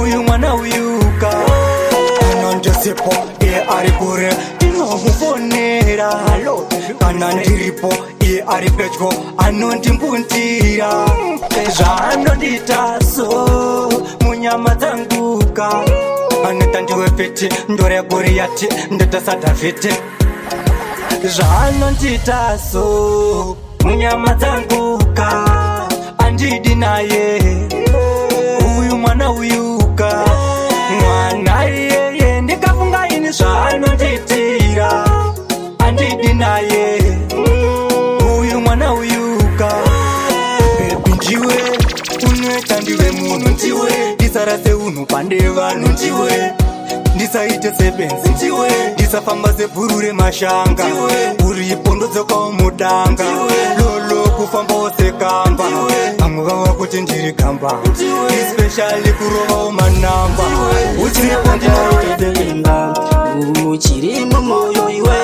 Speaker 1: uyu mwana uyuka anondisipo iye ari kure ndinomufonera kana ndiripo iye ari pedyo anondimbuntira zvaanondita so munyama dzanguka aneta ndiwe fiti ndore goriyati ndotasa dhavhiti zvaanondita so munyama dzanguka andidi naye uyu mwana uyuka mwana yeye ndikafunga ini zvaanonditira andidi naye uyu mwana uyuka bebi ndiwe unoita ndiwe munhu ndiwe ndisarase unhu pande vanhu ndiwe ndisaite sebenzi ndiwe ndisafamba sebhuru remashanga uripo ndodzokawo mudanga lolo kufambawo sekamba vamwe vava kuti ndiri gamba especially kurovawo manamba uchiripo ndinoitedeimba
Speaker 13: chiri mumwoyo iwe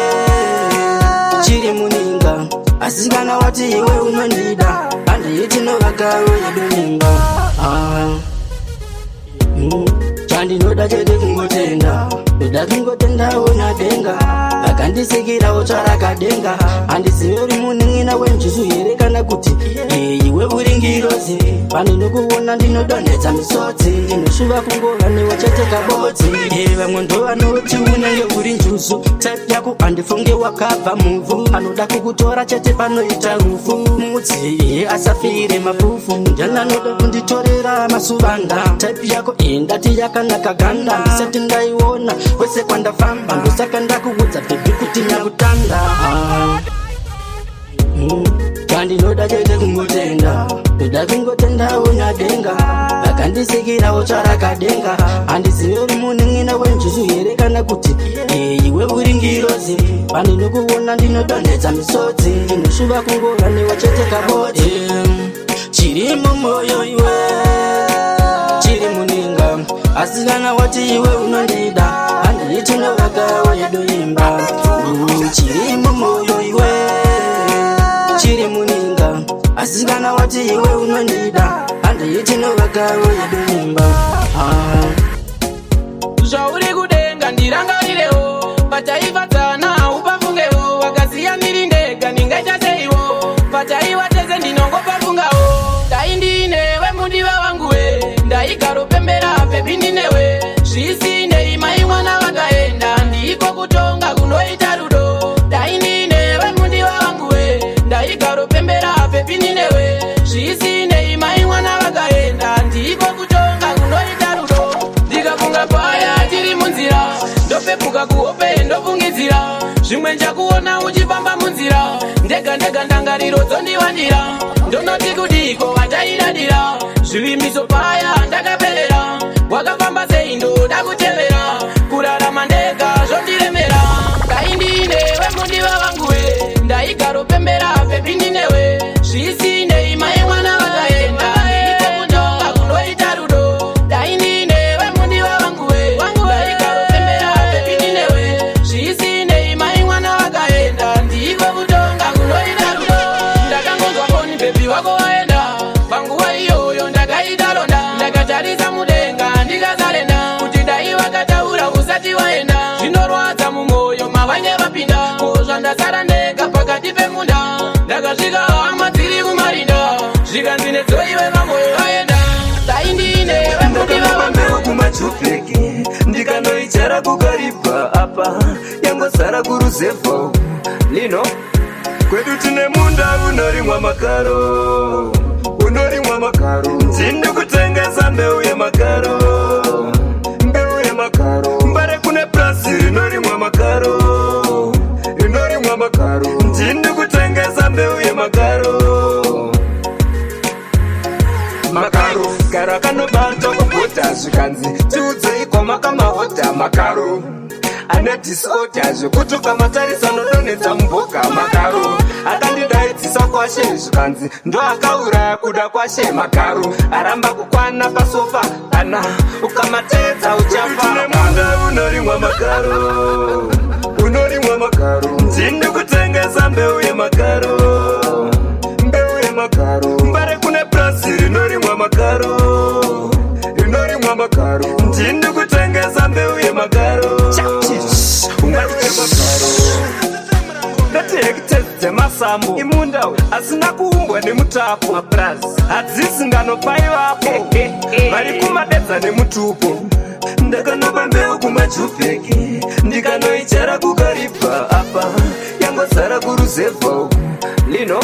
Speaker 13: chiri muninga asi kana wati iwe unondida handiti novagaro yedoninga chandinoda chete kungotenda ndoda kungotendaona denga akandisikirawo tsvarakadenga handisive uri munin'ina wenjuzu here kana kuti iwe uri ngirozi pandinokuona ndinodonhedza misodzi ndinoshuva kungova newe chete kabodzi vamwe ndo vanoti unenge uri njuzu type yako handifunge wakabva muvhu anoda kukutora chete panoita rufu mudzi asafire mafufu ndananoda kunditorera masuvanga type yako indati yakanaka ganda ndisati ndaiona kwese kwandafamba ndosaka ndakuudza bhebi kuti nyakutanda kandinoda chete kungotenda ndoda kungotendawo nyadenga akandisikirawo tsvarakadenga handisive uri munin'ina wenjuzu here kana kuti iwe uri ngirozi pandinokuona ndinodonhedza misodzi ndinoshuva kungova newe chete kabodzi chiri mumwoyo iwe chiri muninga asi kana wati iwe unondida handiti novakawo yedoimba chiri mumwoyo iwe chiri muninga asi kana wati iwe unondida handiti novakawo yedoimba
Speaker 14: zvauri kudenga ndirangarirewo pataivadzana upafungewo wakaziya ndiri ndega ndingaita seiwo pataiwa tese ndinongopafungawo dai ndinewe mudiwa wanguwe ndaigaropembera pepi ndinewe zvisinei mai mwana vakaenda ndiko kutonga kunoita rudo dai ndinewe mudiwa wanguwe ndaigaropembera pepi ndinewe zvisinei mai mwana vakaenda ndiko kutonga kunoita rudo ndikafunga paya tiri munzira ndopepuka kuhope ndofungidzira zvimwe njakuona uchifamba munzira ndega ndega ndangariro dzondiwandira ndonoti kudiko watairadira zvivimbiso paya ndakaperera wakafamba sei ndoda kutevera kurarama ndega zvondiremera dai ndinewe mudiwa wanguwe ndaigaropembera pepi ndinewe zvisinei mai mwana vakaenda ndiko kutonga kunoita rudo dai ndinewe mudiwa wanguwe ndaigaropembera pepi ndinewe zvisinei mai mwana vakaenda ndiko kutonga kunoita rudo ndakangonzwa koni bebi wako waenda panguva iyoyo ndakaita ronda ndakatarisa mudenga ndikazarenda kuti dai vakataura usati waenda zvinorwadza mumwoyo mavanye vapinda kozvandasara ndega pakati pemunda ndakasvika hama dziri kumarinda zvikanzi nedzoiwe vamwoyo vaenda dai ndinewe
Speaker 5: ndakavavambeo kumajupeki ndikanoichara kukaribva apa yangosara kuruzevho lino kwedu tine munda unorimwa makaro unorimwa makaro ndinde kutengesa mbeu yemakaro mbeu yemakaro mbare kune plasi rinorimwa makaro rinorimwa makaro ndinde kutengesa mbeu yemakaro makaro karo kanobata kubota zvikanzi tiudzei kwamakamahota makaro ane disorder zvekuti ukamatarisa nodonhedza mumboka makaro akandidaidzisa kwashe zvikanzi ndo akauraya kuda kwashe makaro aramba kukwana pasofa ana ukamateedza uchafa munda unorimwa makaro unorimwa makaro ndinde kutengesa mbeu yemakaro mbeu yemakaro mbare kune plasi rinorimwa makaro rinorimwa makaro ndinde kutengesa mbeu yemakaro ndetihekitesi dzemasambo imunda asina kuumbwa nemutapo hadzisi nganopaivapo vari kumadedza nemutupo ndakanopa mbeu kumajupeki ndikanoichara kukaribva apa yangozara kuruzevho lino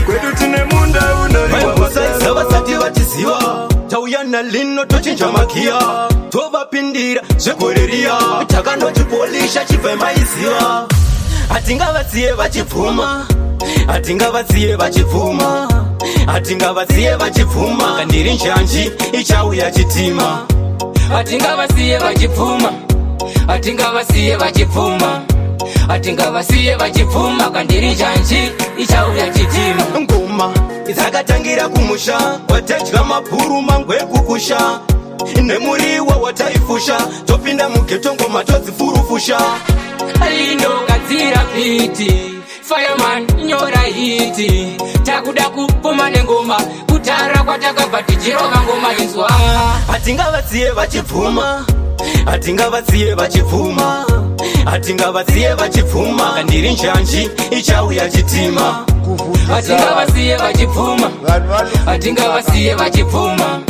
Speaker 5: kwedu tine munda unorimwa
Speaker 15: vasati vachiziva tauya nalino tochinja makiya tovapindira zvegoreriya takanotipolisha chibve maiziva hatingavasiye vachipfuma hatingavasiye vachipfuma hatingavasiye vachipfuma kandiri njanji ichauya chitima
Speaker 11: hatingavasiye vachipfuma hatingavasiye vachipfuma hatingavasiye vachipfuma kandiri njanji ichauya chitima
Speaker 15: ngoma dzakatangira kumusha watadya mabhuru mangwekukusha nemuriwo wataifusha topinda mugeto ngoma todzifurufusha
Speaker 11: lindogadzira piti fireman nyora hiti takuda kupoma nengoma kutara kwatakabva tichirova ngoma inzwa.
Speaker 15: Hatingavatsiye vachipfuma, hatingavatsiye vachipfuma, hatingavatsiye vachipfuma, kandiri njanji ichauya chitima.
Speaker 11: Hatingavasiye vachipfuma, hatingavasiye vachipfuma,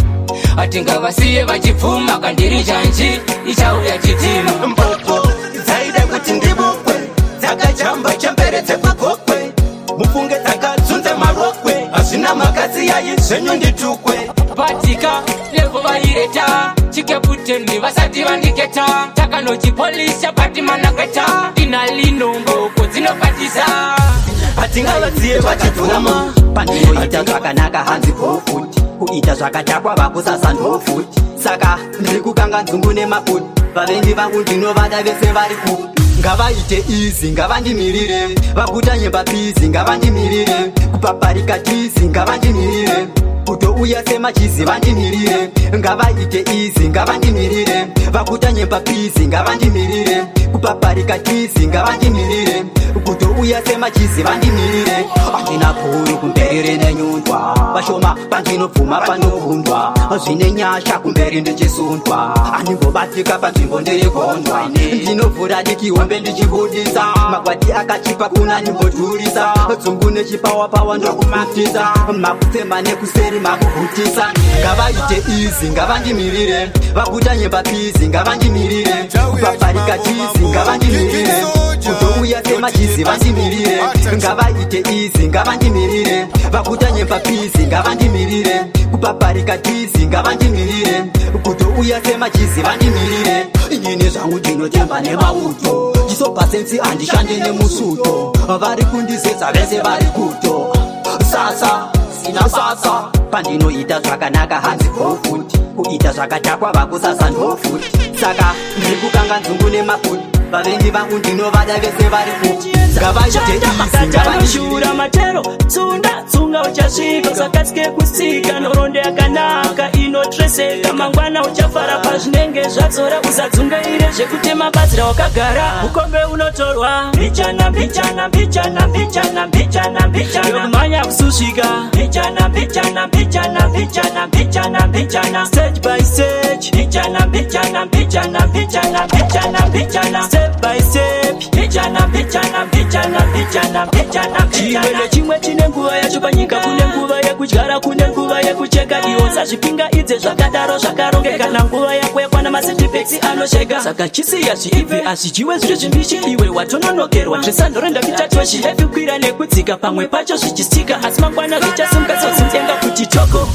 Speaker 11: hatingavasiye vachipfuma, kandiri njanji ichauya chitima.
Speaker 15: Mbopo dzaida kuti ndibukwe, dzakajamba chembere dzekugokwe, mufunge dzakadzunze marokwe, hazvina makazi yayi zvenyu nditukwe.
Speaker 11: Patika levo vaireta chikeputeni vasati vandiketa, takanochipolisha pati manaketa, tinalinombo dzinopatisa.
Speaker 15: Hatingavatsiye vachipfuma,
Speaker 6: pandinoita zvakanaka hanzi profuti, kuita zvakadhakwa vakusasa ndofuti. Saka ndiri kukanga nzungu nemafuti, vavendi vangu ndinovada vese vari ku. Ngavaite izi ngavandimirire, vakuta nyemba pizi ngavandimirire, kupaparika tizi ngavandimirire, kutouya semachizi vandimirire. Ngavaite izi ngavandimirire, vakuta nyemba pizi ngavandimirire, kupaparika tizi ngavandimirire, kutouya semachizi vandimirire. Andina puru kumberere nenyundwa, vashoma pandinobvuma panokundwa, zvine nyasha kumberi ndichisundwa, andingobatika panzvimbo ndiri gondwa, ndinovhura diki hombe ndichibudisa, magwati akachipa kuna ndimbodhurisa, dzungu nechipawapawa ndokumaptisa, makutsema nekuseri makubhutisa. Ngavaite izi ngavandimirire, vakuta nyemba pizi ngavandimirire, kupaparika tizi ngavandimirire, kutouya semachizi vandimirire. Ngavaite izi ngavandimirire, vakuta nyemba pizi ngavandimirire, kupaparika tizi ngavandimirire, kutouya semachizi vandimirire. Inini zvangu ndinotemba nemauto, chisobva sensi handishande nemusuto, vari kundisetsa vese vari kuto. Sasa sina sasa, pandinoita zvakanaka hanzi profuti, kuita zvakadhakwa vakusasa ndofuti. Saka ndiri kukanga nzungu nemafuti, vavengi vangu ndinovada vese vari ku. Ngavaite izi
Speaker 12: ngavanoshura matero tsunda tsunga uchasvika, usakatske kusika noronde yakanaka inotreseka, mangwana uchafara pazvinenge zvadzora, usadzungaire zvekutema batsira wakagara. Mukombe unotorwa mbichana mbichana mbichana mbichana mbichana mbichana, yokumanya kususvika mbichana mbichana mbichana mbichana mbichana mbichana, stage by stage mbichana mbichana mbichana mbichana mbichana mbichana, step by step mbichana mbichana mbichana mbichana mbichana. Chimwe nechimwe chine nguva yacho panyika, kune nguva yekudyara kune nguva yekucheka, iwo sazvipinga idze zvakadaro zvakarongeka, nguva yako yakwana masetipexi anosheka. Saka chisiya zviibvi azvidyiwe zviro zvimbishi, iwe watononokerwa zvesandorenda kutatwa zvihevi, kwira nekudzika pamwe pacho zvichistika, asi mangwana zvichasimuka sodzinzenga kuti toko.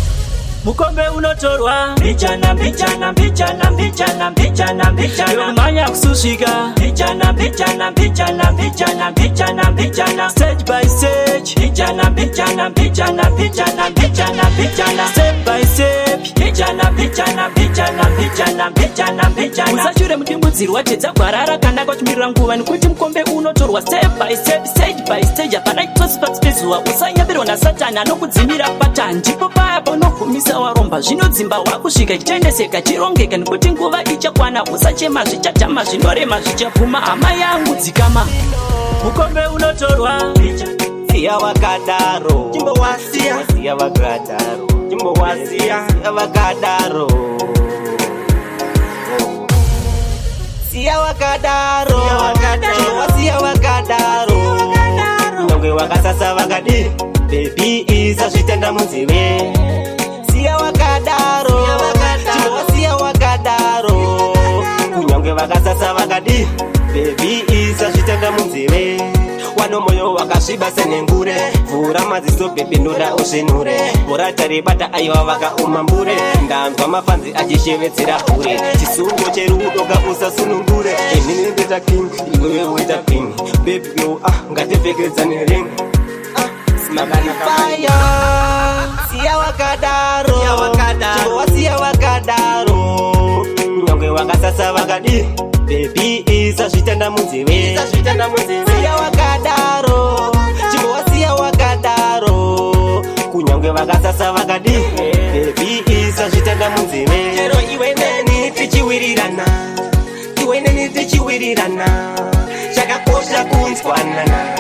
Speaker 12: Mukombe unotorwa mbichana mbichana mbichana mbichana mbichana mbichana, yokumanya kususvika mbichana mbichana mbichana mbichana mbichana mbichana, stage by stage mbichana mbichana mbichana mbichana mbichana mbichana, step by step mbichana mbichana mbichana mbichana mbichana mbichana. Musashure mudimbudzi rwatedza gwarara kana kwachimirira nguva, nekuti mukombe unotorwa step by step stage by stage, hapana chitosipatsi pezuva. Usanyambirwa nasatani anokudzimira patani, ndipo paya panogumisa waromba, zvinodzimba wakusvika chitendeseka chirongeka, nekuti nguva ichakwana. Usachema zvichatama zvinorema zvichapfuma, hama yangu dzikama. Mukombe unotorwa
Speaker 5: siya wakadaro, jimbo wasiya siya wakadaro, jimbo wasiya siya wakadaro, siya wakadaro, wasiya wakadaro, nyonge wakasasa wakadi, baby isa zvitenda munzive. Siya wakadaro, siya wakadaro, kunyonge vakasasa vakadi, baby isa zvitenda munzive. Wano moyo wakasviba senengure, vhura maziso pepe ndoda usvinure, bhora taribata aiwa vakaumambure, ndanzwa mafanzi achishevedzera hure, chisungo cherudo ngakusasunungure, inini ndita king iwewe wita queen, baby yo ngatipfekedzane ring. Fire, siya wakadaro, siya wakadaro, nyonge wakasasa vakadi, baby isa zvitenda munzive. Siya wakadaro, siya wakadaro, kunyonge vakasasa vakadi, baby isa zvitenda munzive. Chero iwe neni tichiwirirana, iwe neni tichiwirirana, chakakosha kunzwanana.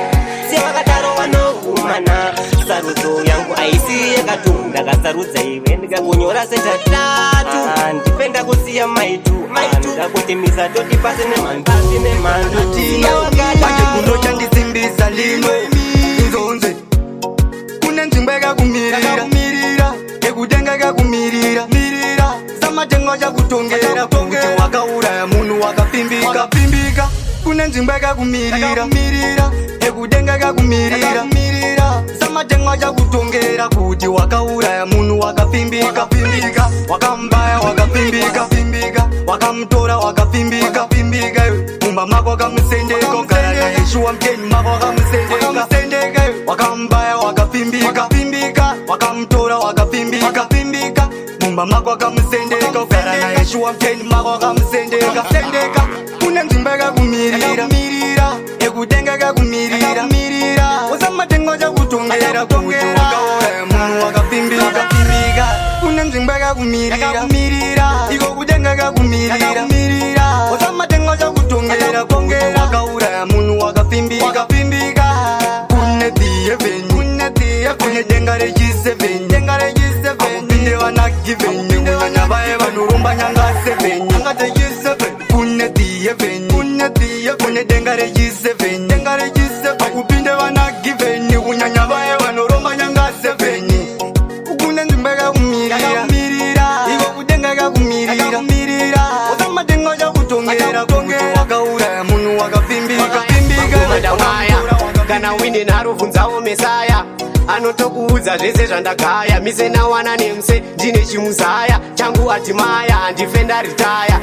Speaker 5: Siya wakadaro wanoumana, sarudzo yangu aisi yakatumwa. ndakasarudza iwe ndikakunyora setatatu ndipenda kusiya maitu ndakutimisa toti pasi nemandu
Speaker 6: pate kuno chandisimbisa lino nzonze kune nzvimbo yakakumirira ekutenga yakakumirira samatengo chakutongera kuti wakauraya munhu wakapfimbika kune nzvimbo yakakumirira ekutenga yakakumirira samatengo chakutongera kuti wakauraya munhu wakapfimbika wakambaya wakapfimbika wakamutora wakapfimbika mumba mako wakamusendeka ugara naye shuwa mteni mako wakamusendeka wakambaya wakapfimbika wakamutora wakapfimbika mumba mako wakamusendeka ugara naye shuwa mteni mako wakamusendeka kune nzvimbo yakakumirira ekutenga yakakumirira usamatengo chakutongera kuti wakauraya munhu wakapfimbika kune nzvimbo yakakumirira iko kutenga yakakumirira usamatengo chakutongera kuti wakauraya munhu wakapfimbika kune dhiye kune denga rechi7 akupinde vanagivenye kunyanya vaye vanorumba nyanga 7 kune dhiye kune denga rechi7 akupinde vanagivenye kunyanya vaye vanorumba nyanga 7 kune nzvimbo yakakumirira iko kudenga yakakumirira usamatengo chakutongera kuti wakauraya munhu wakapfimbika
Speaker 16: kana winde narovhunzawo mesaya anotokuudza zvese zvandagaya mise nawana nemuse ndine chimuzaya changu atimaya handife ndaritaya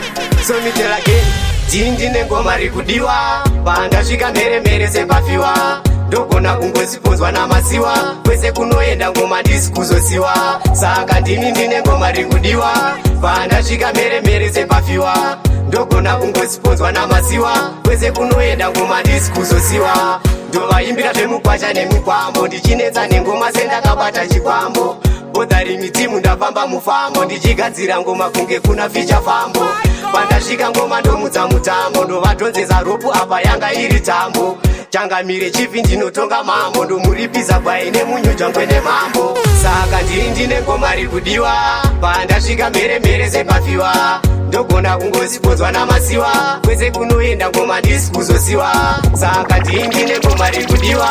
Speaker 16: somitelageni dii ndine ngoma rikudiwa pandasvika mheremhere sepafiwa ndogona kungosiponzwa namasiwa kwese kunoenda ngoma ndisi kuzosiwa saka ndini ndine ngoma rikudiwa pandasvika mheremhere sepafiwa ndogona kungosiponzwa namasiwa kwese kunoenda ngoma ndisi kuzosiwa ndovaimbira zvemugwacha nemikwambo ndichinetsa nengoma sendakabata chikwambo bodharini timu ndafamba mufambo ndichigadzira ngoma kunge kuna ficha fambo pandasvika ngoma ndomudza mutambo ndovadhonzesa ropu apa yanga iri tambo changamire chipi ndinotonga mambo ndomuripisa gwai nemunyujangwe nemambo saka ndiri ndine ngoma rikudiwa pandasvika mheremhere sepafiwa ndogona kungosiponzwa namasiwa kwese kunoenda ngoma ndisi kuzosiwa saka ndiri ndine ngoma rikudiwa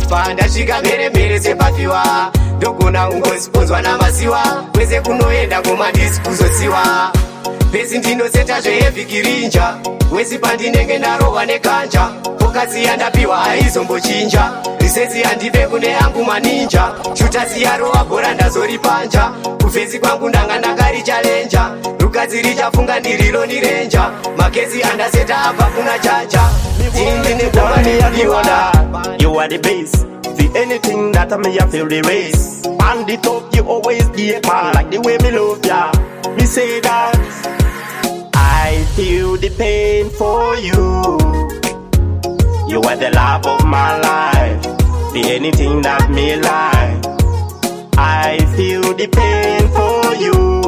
Speaker 16: pandasvika mheremhere sepafiwa ndogona kungosiponzwa namasiwa kwese kunoenda ngoma ndisi kuzosiwa pesi ndinoseta zvehevhikirinja wesi pandinenge ndarohwa nekanja fokasi yandapiwa haizombochinja risesi yandive kune yangu maninja shutasi yarova bhora ndazoripanja kufesi kwangu ndanga ndakarichalenja rukadzi richafunga ndiriro nirenja makesi andaseta abva kuna chacha ndine ngoma rekudiwa.
Speaker 17: You are the base. For anything that I may feel the race. On the top you always give man like the way me love ya. Me say that I feel the pain for you. You are the love of my life. For anything that me like. I feel the pain for you.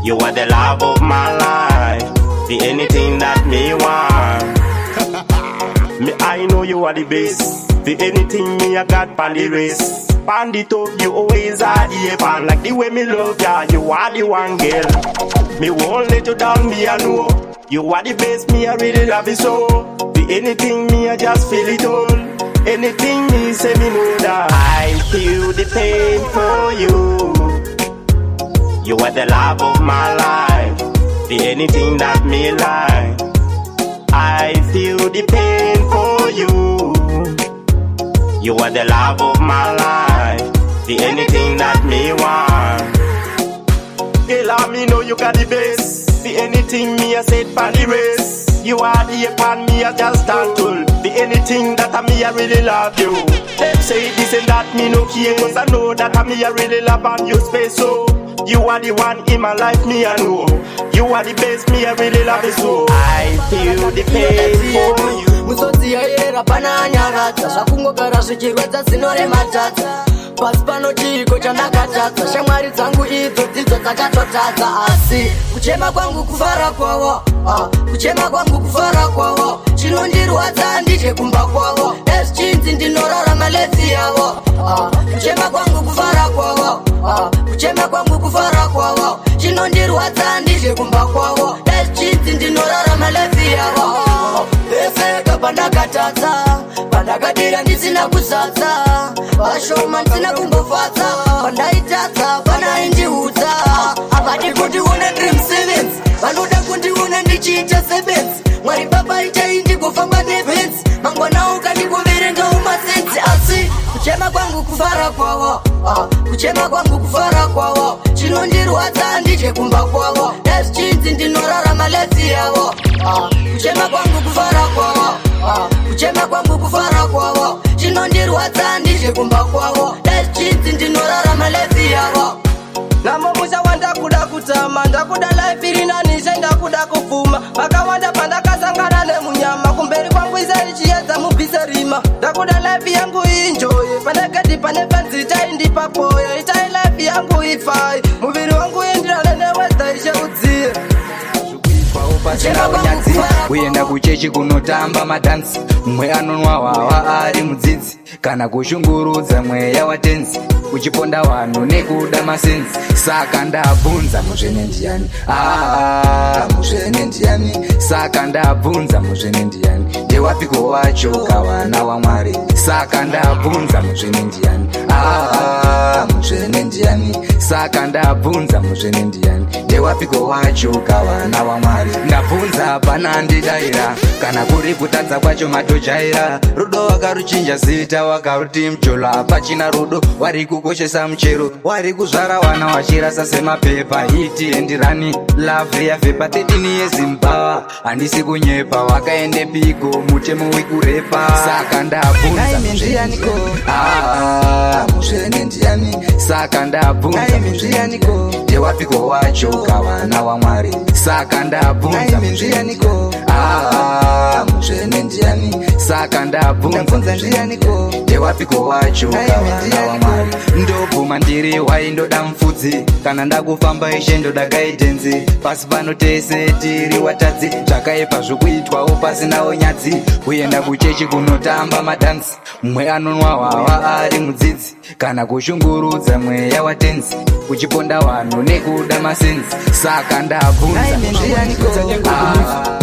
Speaker 17: You are the love of my life. For anything that me want. Me I know you are the best. For anything me I got pan the race. Pan the top you always are the pan. Like the way me love ya, you are the one girl. Me won't let you down, me I know. You are the best, me I really love you so. For anything me I just feel it all. Anything me say me know that I feel the pain for you. You are the love of my life. For anything that me like. I feel the pain for you. You are the love of my life. For anything that me want. Girl, I me know you got the best. For anything me I said pan the race. You are the pan me I just stand tall. For anything that I me I really love you. Them say this and that me no care. Cause I know that I me I really love and you space so. You are the one in my life me I know. You are the best me I really love you so. I feel the pain for you.
Speaker 4: Musodzi yaera pana anyaradza zvakungogara zvichirwadza zino rematadza pasi pano chiko chandakatadza shamwari dzangu idzo dzidzo dzakatotadza asi kuchema kwangu kufara kwavo kuchema kwangu kufara kwavo chinondirwadza ndije kumba kwavo eschinzi ndinorarama lezi yavo kuchema kwangu kufara kwavo kuchema kwangu kufara kwavo chinondirwadza ndije kumba kwavo eschinzi ndinorarama lezi yavo peseka pandakatadza pandakadira ndisina kuzadza vashoma ndisina kumbofadza pandaitadza panaindiudza avadi kundione dream sevens vanoda kundione ndichiita sevens mwari baba itai ndigofamba nevens mangwana ukandikuverenga umasensi asi kuchema kwangu kufara kwavo kuchema kwangu kufara kwavo chinondirwadza ndije kumba kwavo eschinzi ndinorarama lezi yavo kuchema kwangu kufara kwavo kuchema kwangu kufara kwavo chinondirwadza ndije kumba kwavo eschinzi ndinorarama lezi yavo
Speaker 5: namomusha wandakuda kutama ndakuda life iri nani sendakuda kufuma pakawanda pandakasangana nemunyama kumberi kwangu izari chiyedza mubhiserima ndakuda life yangu injoye pandakati pane fanzi taindipapoya itai life yangu ifai muviri wangu indirane newedza isheudziye
Speaker 18: pasina unyadzi kuenda kuchechi kunotamba madansi mwe anonwa wawa ari mudzidzi kana kushungurudza mweya watenzi uchiponda vanhu nekuda masenzi saka ndabvunza muzvene ndiani muzvene ndiani saka ndabvunza muzvene ndiani ndewapiko wacho kavana wamwari saka ndabvunza muzvene ndiani muzvene ndiani saka ndabvunza muzvene ndiani ndewapiko wacho kavana wamwari ndabvunza hapana ndidaira kana kuri kutadza kwacho matojaira rudo wakaruchinja zita wakaruti mjolo hapachina rudo wari kukoshesa muchero wari kuzvara wana wachirasa semapepa hiti endirani lavhi yavhepa 13 yezimbabwe handisi kunyepa wakaende piko mutemo wekurepa saka ndabvunza muzvene ndiani saka ndabvunza ndewapiko wacho kavana wamwari saka ndabvunza muzvene ndiani saka ndabvunza ndewapiko wacho kavana wamwari ndobvuma ndiri waindoda mufudzi kana ndakufamba ishe ndoda gaidenzi pasi pano tese tiri watadzi zvakaipa zvokuitwawo pasinawo nyadzi kuenda kuchechi kunotamba madansi mwe anonwa wawa ari mudzidzi kana kushungurudza mweya watenzi uchiponda vanhu nekuda masenzi saka ndabvunza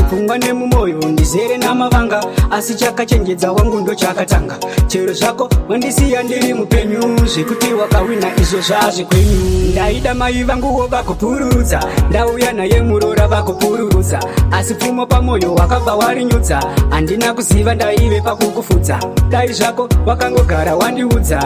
Speaker 10: pfungwa nemumoyo ndizere namavanga asi chakachenjedza wangu ndo chakatanga chero zvako wandisiya ndiri mupenyu zvekuti wakawina izvo zvazvikwenyu ndaida mai vanguwo vakupururudza ndauya naye murora vakupururudza asi pfumo pamoyo wakabva warinyudza handina kuziva ndaive pakukufudza dai zvako wakangogara wandiudza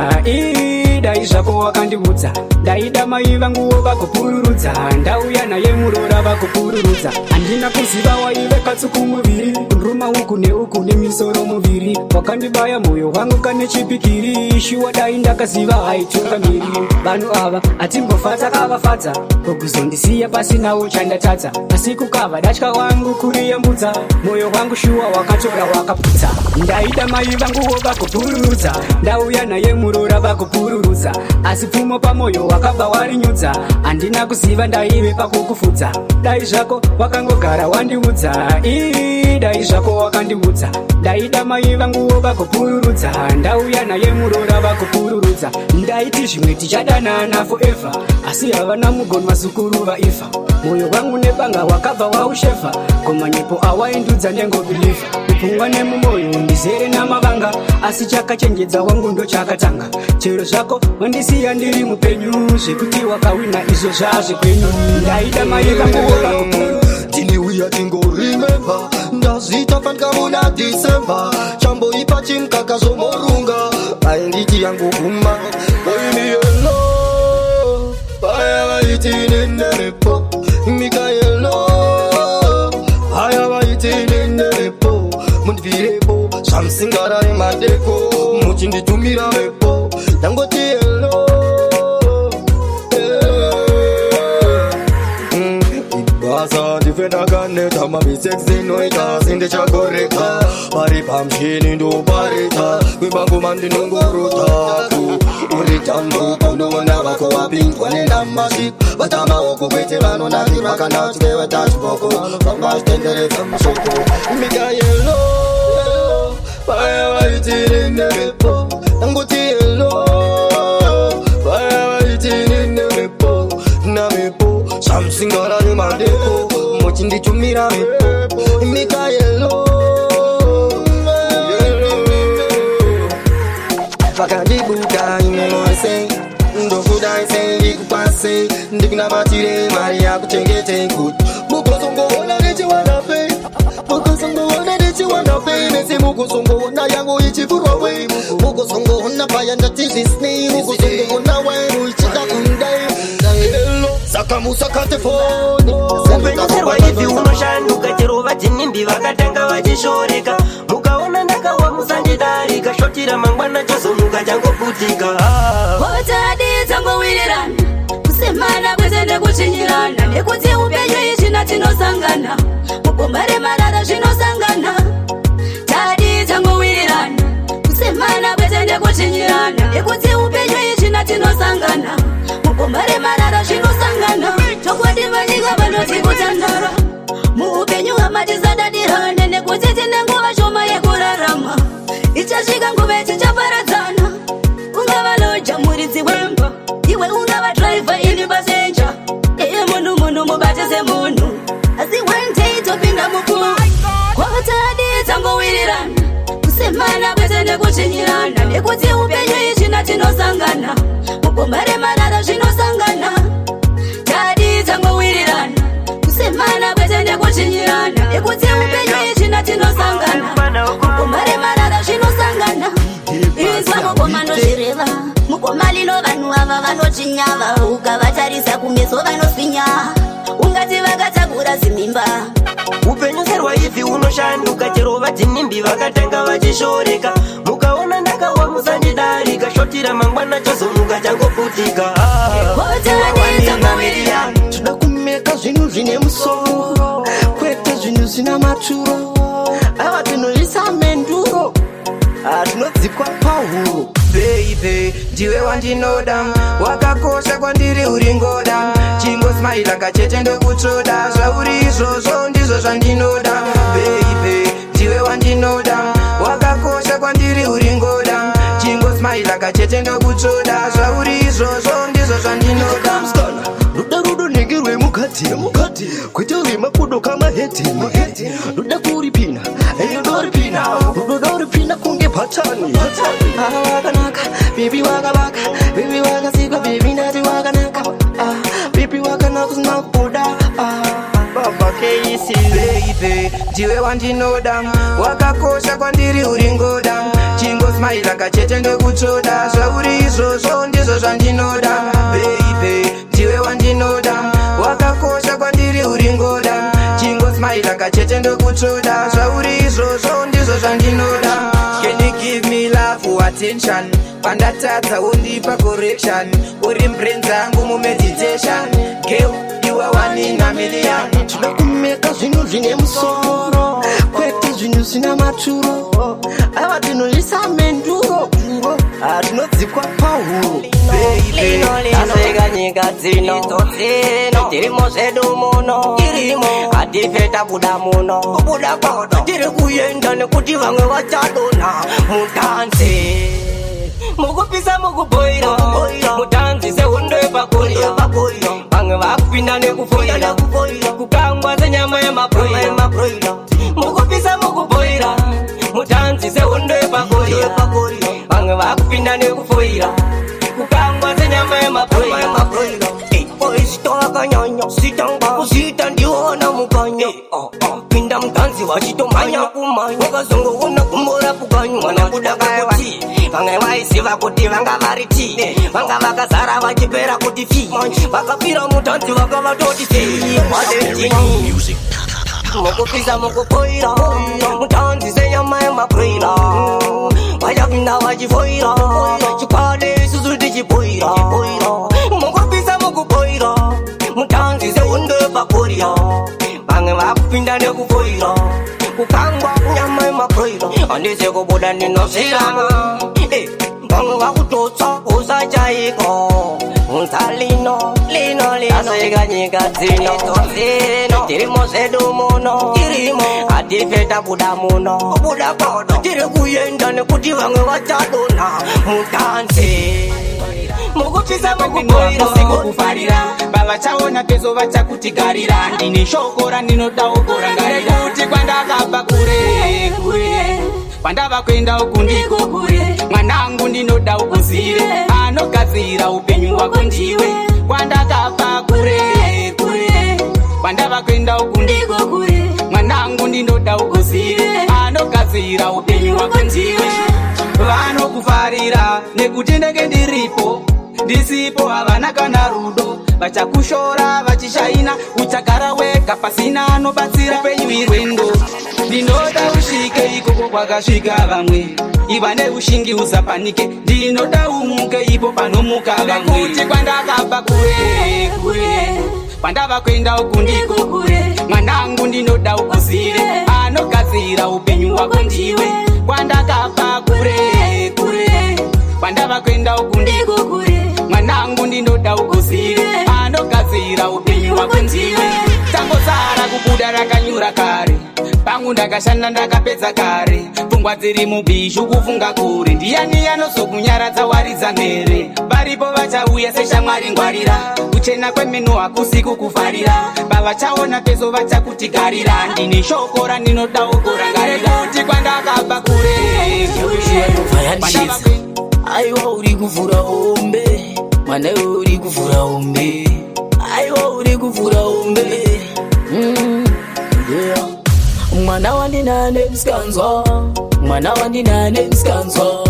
Speaker 10: dai zvako wakandiudza ndaida mai vanguwo vakupururudza ndauya naye murora vakupururudza handina kuziva waive katsuku muviri ruma uku neuku nemisoro muviri wakandibaya moyo wangu kane chipikiri shuwa dai ndakaziva haitunga miri vanhu ava hatimbofadza kavafadza kokuzondisiya pasinawo chandatadza asi kukava datya wangu kuriyambudza moyo wangu shuwa wakatora wakaputsa ndaida mai vanguwo vakupururudza ndauya naye murora vakupururudza asi pfumo pamoyo wakabva warinyudza handina kuziva ndaive pakukufudza dai zvako wakangogara wandiudza dai zvako wakandiudza ndaida mai vanguwo vakupururudza ndauya naye murora vakupururudza ndaiti zvimwe tichadanana forever asi havana mugoni mazukuru vaifa moyo wangu nebanga wakabva waushefa komanyepo awaindudza ndengobhilifa kupfungwa nemumoyo ndizere namavanga asi chakachenjedza wangu ndo chakatanga chero zvako wandisiya ndiri mupenyu zvekuti wakawina izvo zvazvikwenyu ndaida mai vanguwo vakupururudza
Speaker 19: tiniuya tingorimemba ndazita fankamuna disemba chamboipa chimkaka zomorunga ainditi yangu kuma oimiyelo paya vaitinenerepo mikayelo paya vaitinenerepo mundivirepo zvamusingarare madeko muchinditumira repo ndangoti yelo ibasa ndakaneta mamisexi noita sindichakoreka pari pamshini ndopareta kwibangoma ndinongorota uri tambo paunoona vako wapindwa nenamaship vatamaoko kwete vanonakirwa kana tikewe tachiboko vangazvitenderedza mushoko mikayelo vaya vaitiri nerepo angoti yelo vaya vaitiri nerepo namepo samsingarari madepo mochindichumira mepo mikayelo vakandibuka inoise ndokudaise ndikupase ndikunamatire mari yakuchengete kuti mukozongoona nechiwanape mukozongoona nechiwanape nese mukozongoona yangu ichifurwa wei mukozongoona paya ndatizvisnei mukozongoona wenu ichida kundai saka musakate foni
Speaker 5: upenyeserwa ivi unoshanduka chero vajinimbi vakatanga vachishoreka mukaona ndakawa musandidarika shotira mangwana chazomuka changoputika
Speaker 3: hotadi dzangowirirana kusemana kwese nekuchinyirana nekuti upenyu ichina tinosangana mugomba remarara zvinosangana tadi dzangowirirana kusemana kwese nekuchinyirana nekuti upenyu ichina tinosangana mugomba remarara zvinosangana tokodivanyika vanoti kutandara muupenyu hamatisadadirirane nekuti tine nguva shoma yekurarama ichasvika nguva tichaparadzana ungava loja muridzi wemba iwe ungava driver ini pasenja iye munhu mubate semunhu asi wentei topinda mukuru kwatadi dzangowirirana kusemana kwese nekuchinyirana nekuti upenyu ichina tinosangana mugomba remarara zvinosangana tadi dzangowirirana kusemana kwese nekuchinyirana nekuti upenyu ichina tinosangana mugomba remarara zvinosangana izwa mugoma nozvireva mugoma lino vanhu ava vanochinyava ukavatarisa kumeso vanoswinya ungati vakatakura zimimba
Speaker 5: upenyeserwa ivi unoshanduka chero vajinimbi vakatanga vachishoreka mukaona ndakawa musandidarika shotira mangwana chazomuka changoputika
Speaker 19: toda kumeka zvinhu zvine musoro kwete zvinhu zvina maturo ava tinoisa menduro tinodzikwa pahuro
Speaker 20: beibe ndiwe wandinoda wakakosha kwandiri uri ngoda chingosmaila kachete ndokutsvoda zvauri izvozvo ndizvo zvandinoda beibe ndiwe wandinoda wakakosha kwandiri uri ngoda chingosmaila kachete ndokutsvoda zvauri izvozvo ndizvo zvandinoda
Speaker 19: rudo nenge rwemukadzi kwete rwemakudo kamaheti ruda kuripina doripina rudo doripina kunge patani wakanaka bibi wakavaka bibi wakasikwa bibi ndati wakanaka bibi wakanaka sinakuda
Speaker 20: baba keisi beibe ndiwe wandinoda wakakosha kwandiri uri ngoda chingosmaila kachete ndokutsvoda zvauri izvozvo ndizvo zvandinoda beibe ndiwe wandinoda wakakosha kwandiri uri ngoda chingosmaila kachete ndokutsvoda zvauri izvozvo ndizvo zvandinoda. Can you give me love or attention pandatadza undipa correction uri mbrenza angu mumeditation girl you are one in a million
Speaker 19: toda kumeka zvinhu zvine musoro kwete zvinhu zvina maturo ava tinoisa menduro tinodzikwa pahuro
Speaker 5: linolizvega nyika dzino tirimo zvedu muno hatifeta kuda muno kubuda kwato tiri kuenda nekuti vamwe vachadona mutanzi mukupisa mukubhoira mutanzi sehondo yepakoria vamwe vakupinda nekufoira kukangwa senyama yemabroira mukupisa mukubhoira mutanzi sehondo yepakoria vamwe vakupinda nekufoira kukangwa senyama yemabroira oisitola kanyanya sitanga usita ndiona mukanya pinda mtanzi wachitomanya kumanya wakazongoona kumbora pukanyu mwana kudaka kuti vamwe vaisiva kuti vanga variti vanga vakazara vachipera kuti fi vakapira mutanzi vakavatoti sewadetini mukupisa mukupoira mutanzi senyama yemabroira vachapinda vachifoira chikwade isusu tichipoira mukupisa mukupoira mutanzi sehondo yepakoria vamwe
Speaker 13: ndipedze kubuda ndinosiyana pamwe vakutotsa usachaiko unza lino asika nyika dzino tirimo zedu muno hatife tabuda muno tiri kuyenda nekuti vamwe vachadona mutanzi
Speaker 10: mukupisa mukuboira sikukufarira vavachaona pezo vachakutigarira ndine shoko randinodaugora ngarekuti kwandakabva kure kure kwandava kuenda uku ndiko kure mwanangu ndinoda ukuzire anogadzira upenyu hwako ndiwe kwandakabva kure kure kwandava kuenda uku ndiko kure mwanangu ndinoda ukuzire anogadzira upenyu hwako ndiwe vanokufarira nekuti ndenge ndiripo ndisipo havana kana rudo vachakushora vachishaina uchagara wega pasina anobatsira upenyu irwendo ndinoda usvike ikoko kwakasvika vamwe iva neushingi usapanike ndinoda umuke ipo panomuka vamwe nekuti kwandakabva kure kure kwandava kuenda uku ndiko kure mwanangu ndinoda ukuzire anogadzira upenyu hwako ndiwe kwandakabva kure kure kwandava kuenda uku ndiko kure mwanangu ndinoda ukuzire anogadzira upenyu hwako ndiwe tangosara kubuda rakanyura kare pangu ndakashanda ndakapedza kare pfungwa dziri mubhishu kufunga kure ndiani anozokunyaradza waridza mhere varipo vachauya seshamwari ngwarira kuchena kwemeno hakusi kukufarira vavachaona pezo vachakutigarira ndine shoko randinodaugora ngarekuti kwandakabva kure
Speaker 13: aiwa uri kuvhura hombe mwana uri kuvhura hombe aiwa uri kuvhura hombe mwana wandinane msikanzwa mwana wandinane msikanzwa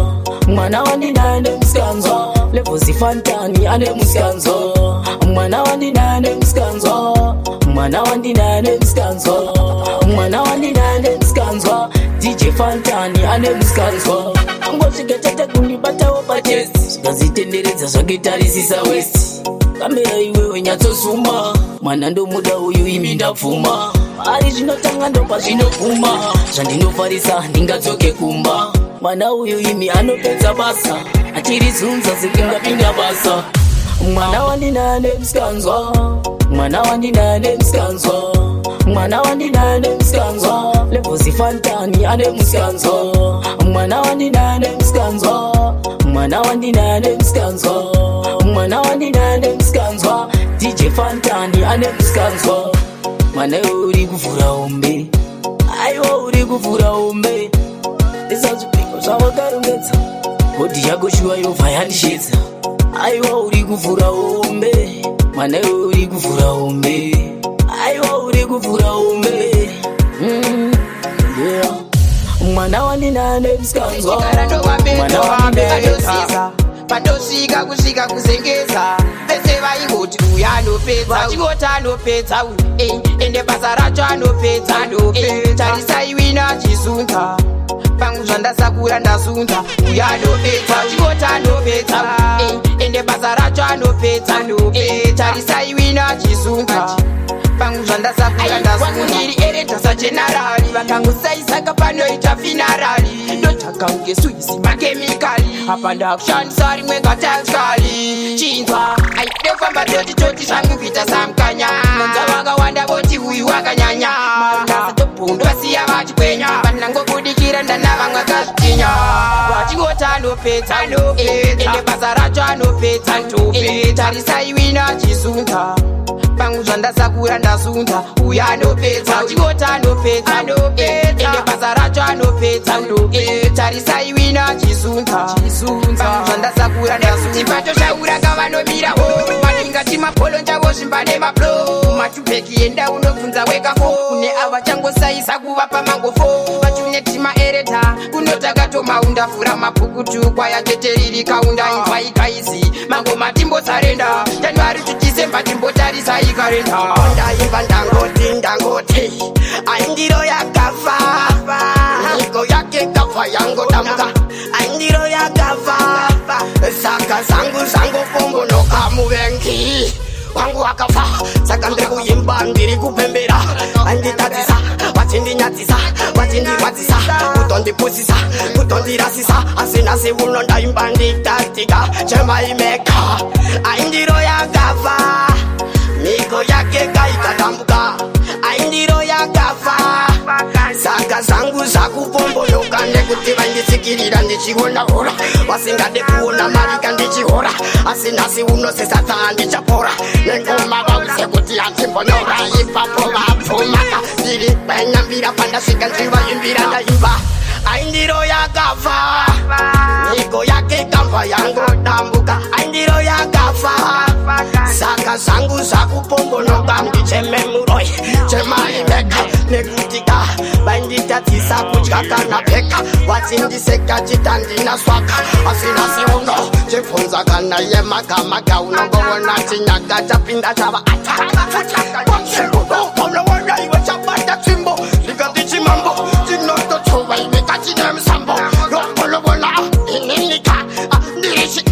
Speaker 13: mwana wandinane msikanzwa levozifantani ane msikanzwa mwana wandinane msikanzwa mwana wandinane msikanzwa mwana wandinane msikanzwa DJ Fantani ane msikanzwa angosvikatata kundibatawo pachest zvikazitenderedza zvaketarisisa west kamera iwewe nyatsosuma mwana ndomuda uyu imi ndapfuma ari zvinotanga ndopa zvinopfuma zvandinofarisa ndingadzoke kumba mwana uyu imi anopedza basa achirizunza sekingapinda basa mwana wandinane msikanzwa mwana wandinane msikanzwa mwana wandinane msikanzwa levozifantani ane msikanzwa mwana wandinane msikanzwa mwana wandinane msikanzwa mwana wandinane msikanzwa DJ Fantani ane msikanzwa mwana uri kuvhura hombe aiwa uri kuvhura hombe ndisazvipiko zvavakarongedza godhi yako shuwa yobva yandishetsa aiwa uri kuvhura hombe mwana uri kuvhura hombe aiwa uri kuvhura hombe mwana wandinane msikanzwa mwana wandinane
Speaker 20: pandosvika kusvika kuzengeza vese vaingoti uyu anopedza vachingoti anopedza ende basa racho anopedza tarisaiwina achizunza pangu zvandasakura ndazunza uyu anopedza vachingoti anopedza ende basa racho anopedza tarisaiwina achizunza pangu zvandasakura ndazunza ndiri eredhasa generali vakangosaisaka panoita finarali ndotsvakaunge suisi makemikali apa ndakushandisa rimwe ngatatkali chinzwa aidefamba toti zvangu kuita samukanya nonza vakawanda voti uyu wakanyanya marunasatobhondo vasiya vachikwenya vanangokudikira ndana vamwe akazvitinya vachingoti anopedza ende basa racho anopedza tarisaiwina achizunza pangu zvandasakura ndazunza uyu anopedza uchingoti anopedza ende basa racho anopedza tarisaiwina achizunza pangu zvandasakura ndazunza patoshaura ngavanomirawo matingati mapolo njavo zvimba nemablo matubheki enda unobvunza wekafo kune ava changosaisa kuva pamangofo vachuneti maereta kunotakatomhaunda fura mabhukutu kwayateteriri kaunda imva ikaizi mango matimbosarenda januari to december timbotarisa ikarenda ndaimba ndangoti aindiro yakafa niko yake kafa yangodamuka aindiro yakafa saka zangu pombonoka muvengi wangu wakafa saka ndiri kuimba ndiri kupembera anditadzisa vachindinyadzisa
Speaker 16: ngati ndikwadzisa kutondipusisa kutondirasisa asinasi uno ndaimba nditatika chemaimeka aindiro yakafa miko yake kaikatambuka aindiro yakafa saka zangu zakupomboyoka nekuti vaindisikirira ndichiona hora vasingade kuona marika ndichihora asinasi unosesatsaa ndichapora nengoma vause kuti hatimbonyora ipapo vapfumaka ndiri vainyambira pandasvika ndrivaimbira ndaimba aindiro yakafa miko yake kamba yangodambuka aindiro yakafa saka zangu zakupombonoka ndichememuroi chemaimeka nekutika vainditatisa kudya kana peka vatsindiseka chitandina swaka asina siuno chibvunza kana yemagamaga unongoona chinyaka chapinda chava ataaunoona iwe chabata tsvimbo ndikati chimambo chinototsuva imeka chine musambo nokolovona ininika ndirichi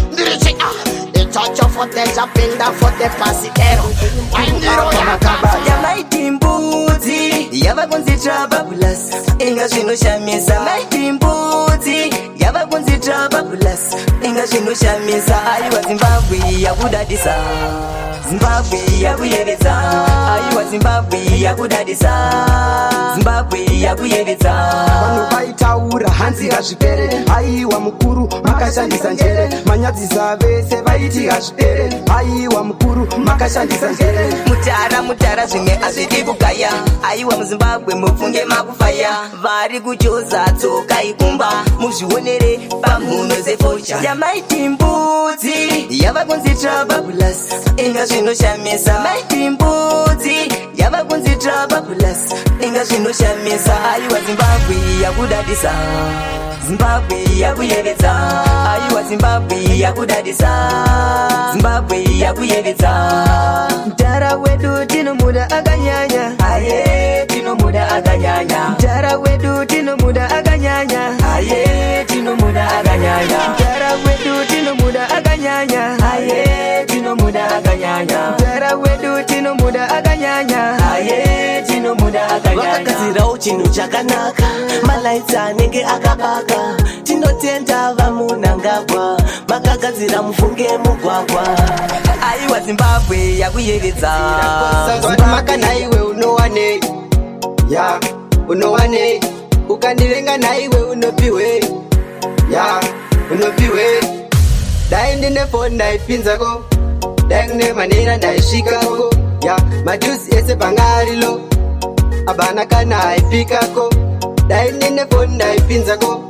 Speaker 16: ichochofote chapinda fote pasidero aindiro yakaba
Speaker 5: yamaiti mbudzi yava kunzi trababulas inga zvinoshamisa maiti mbudzi yava kunzi trababulas inga zvinoshamisa aiwa zimbabwe yakudadisa zimbabwe yakuyevedza aiwa zimbabwe yakudadisa zimbabwe yakuyevedza
Speaker 20: vanhu vaitaura hanzi hazvipere aiwa mukuru makashandisa njere manyadzisa vese vaiti hazvipere aiwa mukuru makashandisa njere
Speaker 5: mutara zvimwe hazvidi kugaya aiwa muzimbabwe mupfunge makufaya vari kuchoza tsoka ikumba muzvionere pamhuno dzefodya yamaiti mbudzi yava kunzi trababulas inga zvinoshamisa maiti mbudzi yava kunzi trababulas inga zvinoshamisa aiwa zimbabwe yakudadisa zimbabwe yakuyevedza aiwa zimbabwe yakudadisa zimbabwe yakuyevedza mtara wedu tinomuda akanyanya aye tinomuda akanyanya mtara wedu tinomuda akanyanya aye tinomuda akanyanya mtara wedu tinomuda akanyanya aye tinomuda akanyanya mtara wedu tinomuda akanyanya aye tinomuda akanyanya
Speaker 19: vakagadzirawo chinhu chakanaka malaitsi anenge akabaka tinotenda vamunangagwa vakagadzira mufunge mugwagwa
Speaker 5: aiwa zimbabwe yakuyevedza
Speaker 20: maka naiwe unowanei ya unowanei ukandivenga naiwe unopiwe ya unopiwe dai ndine foni ndaipinzako dai kune manera ndaisvikako ya madhuzi ese pangarilo abana kana aipikako dai ndine foni ndaipinzako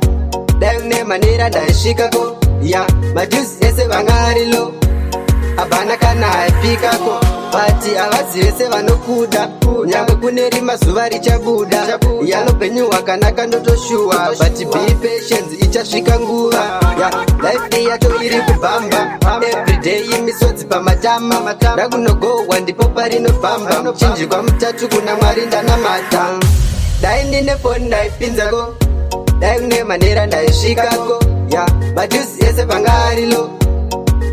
Speaker 20: dai kune manera ndaisvikako ya madhuzi ese pangarilo abana kana aipikako bati avazive sevanokuda nyangwe kune rima zuva richabuda yalopenyu hwakanaka ndotoshuwa but be patient ichasvika nguva life yacho iri kubhamba everyday imisodzi pamatama rakunogohwa ndipo parinobhamba muchinjikwa mutatu kuna mwari ndanamata dai ndine foni ndaipinzako dai kune manera ndaisvikako madhuzi ese pangarilo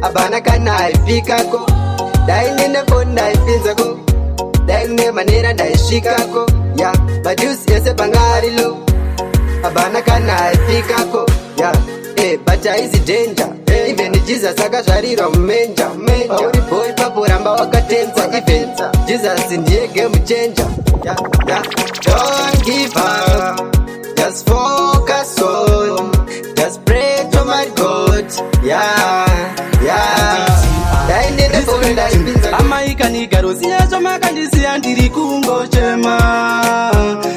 Speaker 20: abana kana aipikako dai ndine foni ndaipinzako dai kune manera ndaisvikako madhuzi ese pangarilo abana kana aipikako but haizi danger even jesus akazvarirwa mumenja pauri boy papo ramba wakatenza even jesus ndiye game changer don't give up just focus on just pray to my god
Speaker 10: amaikanigaroziya zvamakandisiya ndiri kungochema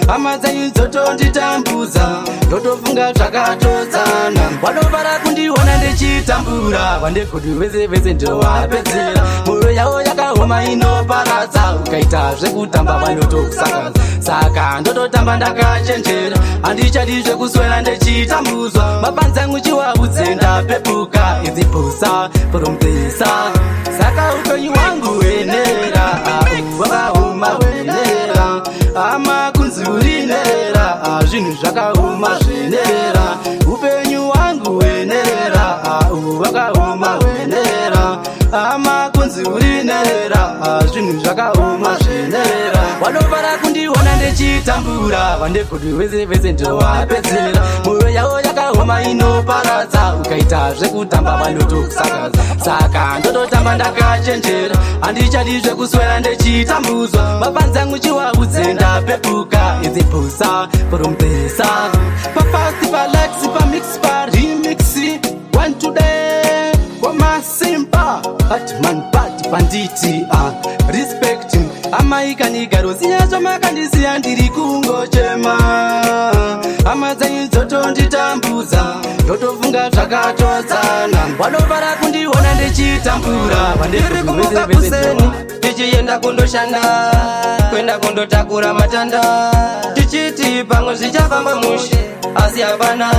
Speaker 10: hama dzenyu dzotonditambudza ndotofunga zvakatodzana vanovara kundiona ndichitambura vandegudu vese vese ndovapedzera mwoyo yavo yakaoma inoparadza ukaita zvekutamba vanotokusakaza saka ndototamba ndakachenjera handichadi zvekuswera ndichitambudzwa mapanzangu chiwavudze ndapepuka idzibhusa porompesa saka upenyu wangu wenera wakauma wenera ama kunzi urinera zvinhu zvakauma zvenera upenyu wangu wenera wakauma wenera ama kunzi urinera zvinhu zvakauma zvenera vanovara kundiona
Speaker 13: ndichitambura vandekuti vese vese ndowapedzera moyo yavo yakaoma inoparadza ukaita zvekutamba vandotokusakaza saka ndototamba ndakachenjera handichadi zvekuswera ndichitambudzwa mapanzi angu chiwaudze ndapepuka idzipusa porumpesa papasti palexi pamix paremixi one today kwamasimba batman bat banditi respect amaikanigaroziya zvamakandisiya ndiri kungochema hama dzenyu dzotonditambudza ndotofunga zvakatodzana vanopara kundiona ndichitambura vandiri kumuka kuseni tichienda kundoshanda kwenda kundotakura matanda tichiti pamwe zvichafamba mushe asi hapana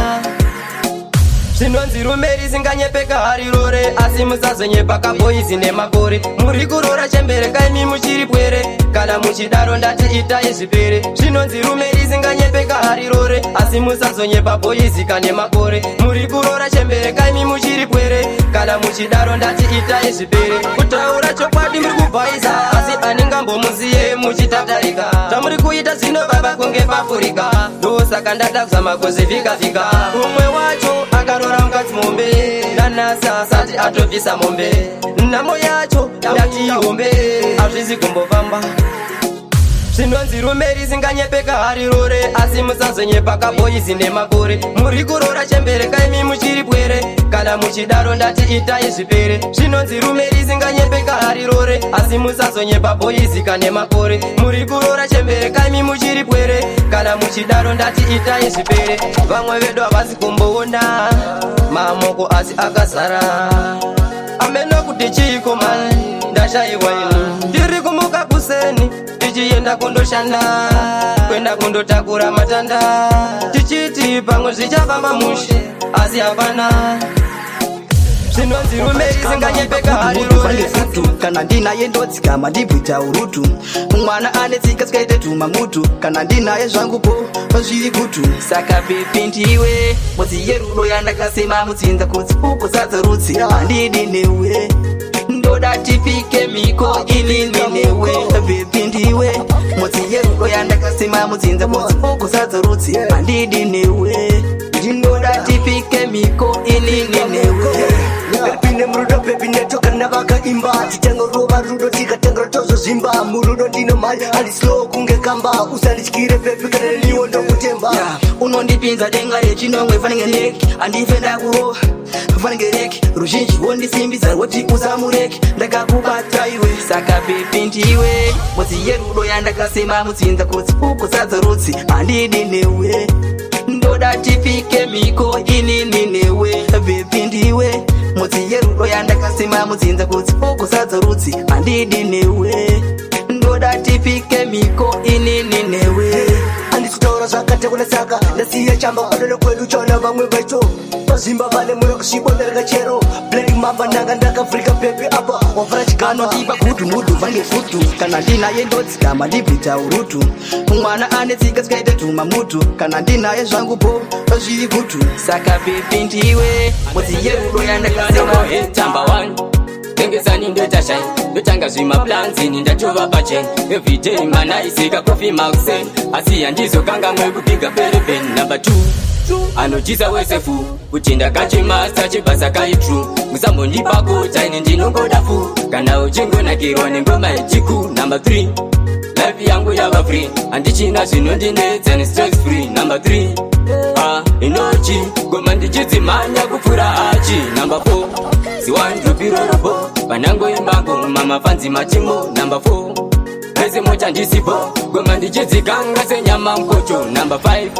Speaker 13: zvinonzi rume risinganyepeka harirore asi musazonyepa kaboizi nemakore muri kurora chembereka imi muchiri pwere kana muchidaro ndati itai zvipere zvinonzi rume risinganyepeka harirore asi musazonyepa boizi kane makore muri kurora chembereka imi muchiri pwere kana muchidaro ndati itai zvipere kutaura chokwadi muri kubvaisa asi aningambomuziye muchitatarika zvamuri kuita zvino baba kunge pafurika ndosaka ndada kuzamagozivhika-vhika umwe wacho akarora mukadzi mombe nanasa asati atobvisa mombe nhamo yacho ndati ihombe hazvisi kumbofamba zvinonzi rume risinganyepeka harirore asi musazonyepa kaboizi nemakore muri kurora chembereka imi muchiri pwere kana muchidaro ndati itai zvipere zvinonzi rume risinganyepeka harirore asi musazonyepa boizi kane makore muri kurora chembereka imi muchiri pwere kana muchidaro ndati itai zvipere vamwe vedu havasi kumboona mamoko asi akazara ameno kuti chiiko mani ndashayiwa inu ndiri kumuka kuseni tichienda kundoshanda kwenda kundotakura matanda tichiti pamwe zvichafamba mushe asi hapana zvinonzi rume risinganyepeka harirore
Speaker 6: kana ndinaye ndodzikama ndibvita urutu mwana ane tsika tsikaite tumamutu kana ndinaye zvangupo zviri kutu
Speaker 13: saka pepi ndiwe mudzi yerudo yandakasema mutsinza kudzi ukuzadza rutsi handidi newe ndoda tipike miko inini newe pepi ndiwe mudzi yerudo yandakasema mutsinza kudzi ukuzadza rutsi handidi newe ndinoda tipike miko inini newe
Speaker 19: pinde murudo pepi netoka navakaimba titenga rova rudo tikatenga tozozvimba murudo ndino mari handislow kunge kamba usandityire pepi kana niwo ndokutemba
Speaker 13: unondipinza denga rechinomwe fanenge neki handife ndakuroha fanenge reki ruzhinji wondisimbisa rwoti usamureki ndakakubata iwe saka pepi ndiwe mudzi yerudo yandakasema mutsinza kudzi ukuzadza rutsi handidi newe ndoda tipike miko inini newe pepi ndiwe mudzi yerudo yandakasema mutsinza kudzi ukuzadza rutsi handidi newe ndoda tipike miko inini newe
Speaker 19: handisitaura zvakatekuna saka ndasiya chamba kwadolo kwedu chona vamwe vacho pazimba vane muri kusvibondereka chero bledi mamba ndanga ndakavhurika pepi apa wavhara chigano
Speaker 6: dipa kutu mudu vange futu kana ndinaye ndodzikama ndibvita urutu mwana ane tsika tsikaite tumamutu kana ndinaye zvangupo zviri kutu
Speaker 13: saka pepi ndiwe mudzi yerudo yandakasema tamba 1 tengesani ndotashai ndotanga zvimaplanzini ndatova pachen everyday manaisika kofi maxen asi handizokanga mwekupiga perepen number 2 anochisa wesefu kuti ndakachimasta chibasa kaitru musambondipako taine ndinongoda fu kana uchingonakirwa nengoma yechiku number 3 life yangu yava free handichina zvinondinedza ni stress free number 3 inochi goma ndichidzimanya kupfura hachi number 4 ziwandropirorobo vanangoimbango mamafanzi matimo number 4 pese mocha ndisipo goma ndichidzikanga senyama mkocho number 5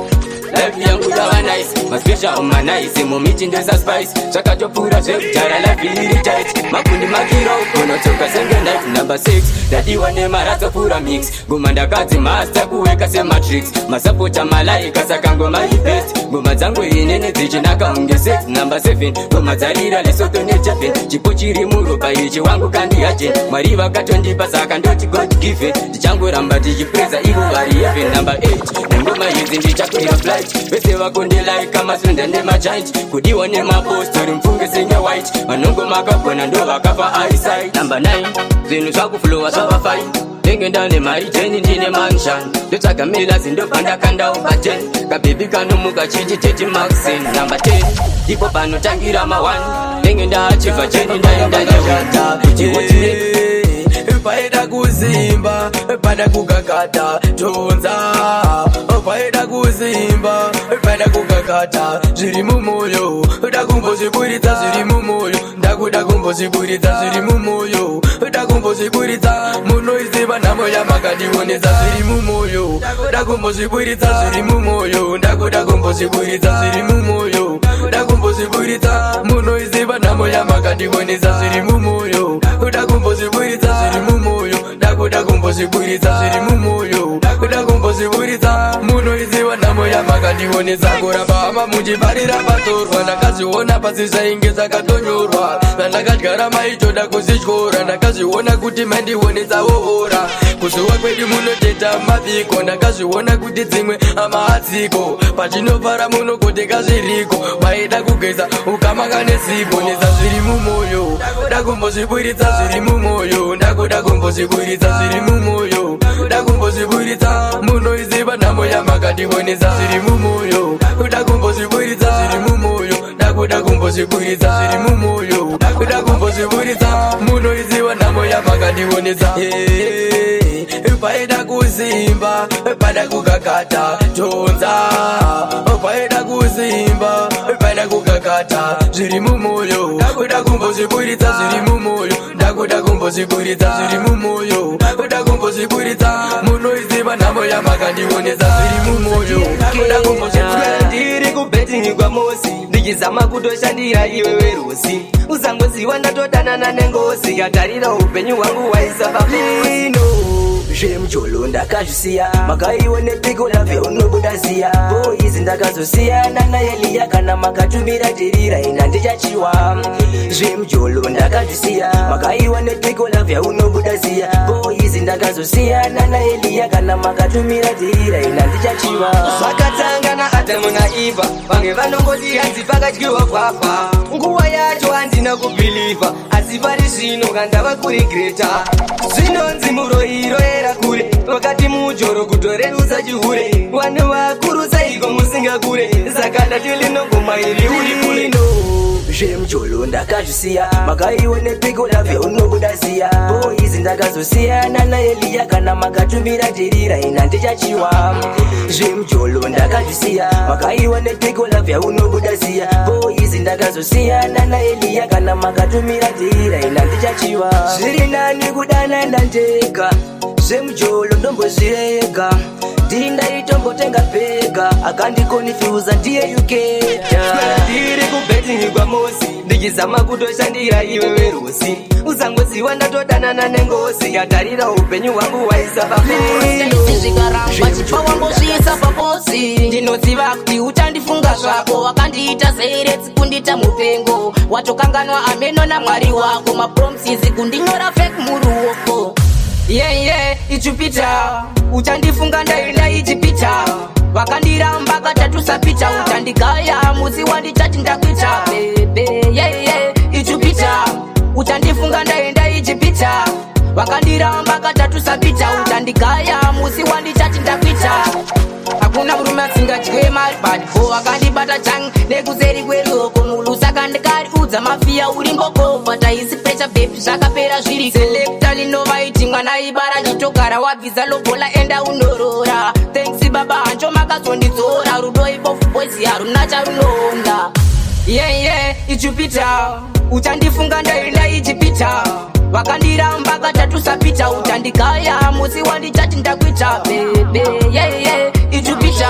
Speaker 13: life yangu yava nice maspecial manaise momiti ndesa spice zvakatopfuura zvekutara life iri tight makundi makiro unotoka senge knife number 6 dadiwa nemaratopfuura mix ngoma ndakadzimasta kuweka sematrix masapota malaika saka ngoma ibest ngoma dzangu inene dzichinaka unge 6 number 7 ngoma dzarira lesoto nejapan chipo chiri muropa ichi wangu kandiyaje mwari vakatondipa saka ndoti god give ndichangoramba ndichipreza ivo vari heaven number 8 ngoma idzi ndichakwira flight vese vakondilaika masunda nemagiant kudiwa nemapostori mfunge senye white vanongo makagona ndo vakafa eyesight number 9 zvinhu zvakuflowa zvava fine
Speaker 5: ndengenda nemari 10 ndine mansion ndotsvaga melazi ndobva kanda upa 10 kabebi kanomuka chichiteti maxin namba 10 ipo panotangira ma1 ndengenda achibva 10 ndaenda newata paida kuzimba paida kugagata tonza paida kuzimba paida kugagata zviri mumwoyo ndakumbozviburitsa zviri mumwoyo ndakuda kumbozviburitsa zviri mumwoyo ndakumbozviburitsa munoiziva nhamo yamakandionesa zviri mumwoyo ndakumbozviburitsa zviri mumwoyo ndakuda kumbozviburitsa zviri mumwoyo ndakumbozviburitsa munoiziva nhamo yamakandionesa zviri mumwoyo ndakumbozviburitsa zviri mumwoyo ndakuda kumbozviburitsa zviri mumwoyo ndakuda kumbozviburitsa munoiziva nhamo yamakandionesa kuramba hama muchifarira patorwa ndakazviona pasi zvainge zvakatonyorwa vandakadyara maitoda kuzityora ndakazviona kuti mandionetsawo ora kuzuva kwedu munoteta mavhiko ndakazviona kuti dzimwe amahadziko pachinofara munokoteka zviriko maida kugeza ukamaka nesipo nesa zviri mumwoyo ndakumbozviburitsa zviri mumwoyo ndakuda kumbozviburitsa zviri mumwoyo ndakumbozviburitsa munoiziva nhamo yamakandionesa zviri mumwoyo ndakumbozviburitsa zviri mumwoyo ndakuda kumbozviburitsa zviri mumwoyo ndakumbozviburitsa munoiziva nhamo yamakandionesa paida kuzimba paida kugagata tonza paida kuzimba paida kugagata zviri mumwoyo ndakuda kumbozviburitsa zviri mumwoyo ndakuda kumbozviburitsa zviri mumwoyo ndakuda kumbozviburitsa munoiziva nhamo yamakandionesa zviri mumwoyo ndakuda kumbozviburitsa ndiri kubhetingi kwamosi ndichizama kutoshandira iwe werusi uzangoziva ndatodanana nengosi yatarira upenyu hwangu waisa papino zvemujolo ndakazvisiya makaiwe nepiko labve unobuda ziya boizi ndakazosiyana naeliya kana makatumira tirira ina ndichachiwa zvemujolo ndakazvisiya makaiwe nepiko labve unobuda ziya boizi ndakazosiyana naeliya kana makatumira tirira ina ndichachiwa
Speaker 20: zvakatanga naadamu naivha vamwe vanongoti hanzi pakadyiwa kwapa nguva yacho handina kubhilivha asi pari zvino kandava kurigreta zvinonzi muroiro era kure wakati mujoro kutorerutsa chihure vanhu vakuru saiko musingakure saka ndatilinongomairi uri kulino
Speaker 5: zvemujolo ndakazvisiya makaiwe nepiko labve unobuda ziya boizi ndakazosiyana naeliya kana makatumira tirira ina ndichachiwa zvemujolo ndakazvisiya makaiwe nepiko labve unobuda ziya boizi ndakazosiyana naeliya kana makatumira tirira ina ndichachiwa zviri nani kudana ndandeka zvemujolo ndombozvirega ndindaitombotenge pega akandikonifyuza ndiye uketa
Speaker 20: ndiri kubhetingi kwamosi ndichizama kutoshandira iwe werusi uzangoziva ndatodanana nengosi yatarira upenyu hwangu waisa
Speaker 3: zvikaramba chipa wambozviisa paposi ndinoziva kuti uchandifunga zvako wakandiita seiretsi kundita mupengo watokanganwa ameno namwari wako mapromisizi kundinyora fake muruoko yeye ichupita uchandifunga ndaenda ichipita wakandiramba katatusapita uchandigaya musi wanditati ndakwita bebe yeye ichupita uchandifunga ndaenda ichipita wakandiramba katatusapita uchandigaya musi wanditati ndakwita hakuna murume asingadye mari badbo wakandibata changu nekuseri kweruoko mulusa kandikariudza mafiya uri mbokobva taisi precha bebi zvakapera zviri selekta linovaiti mwana ibara chitogara wabvisa lobhola enda unorora thanks baba hancho makazondidzora rudo ibofu boisi haruna charunonda yeye ichupita uchandifunga ndaenda ichipita wakandiramba katatusapita uchandigaya musi wanditati ndakwita bebe yeye ichupita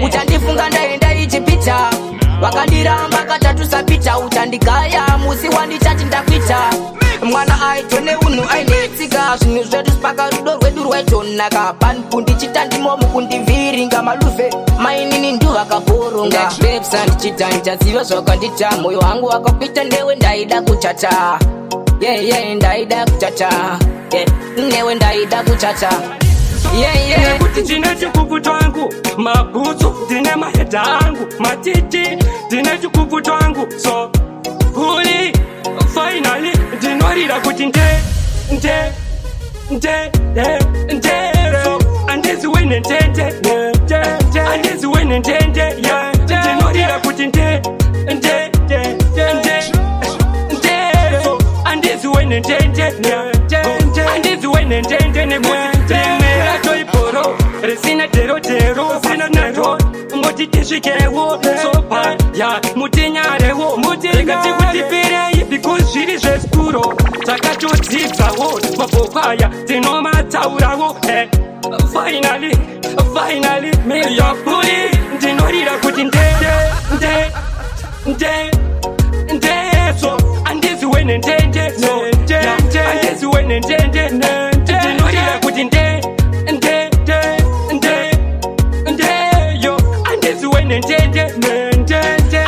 Speaker 3: uchandifunga ndaenda ichipita wakandiramba katatusapita uchandigaya musi wanditati ndakwita mwana aito neunhu ainetsika zvinhu zvedu spaka rudo rwedu rwaitonaka pankundichita ndimomu kundivhiringa maluve mainini nduvakaboronga bebsa ndichita ndichaziva zvakandita mwoyo wangu wakapita newe ndaida kuchata yeye ndaida kuchata newe ndaida kuchata
Speaker 12: yeye kuti ndine chikubu twangu mabhutsu ndine mahedha angu matiti ndine chikubu twangu so kuri finally ndinorira kuti nde so andezi wene ntende andezi wene ntende ndinorira kuti so andezi wene ntende andezi wene ntende nekuti rimwe ratoiporo risina dero sina nato ngoti tisvikewo sopa ya mutinyarewo rekati kutipirei because zviri zveskuro takatodzidzawo mabhoko aya tinomataurawo finally miyakuri ndinorira kuti so andezi wene ntende andezi wene ntende ndinorira kuti andezi wene ntende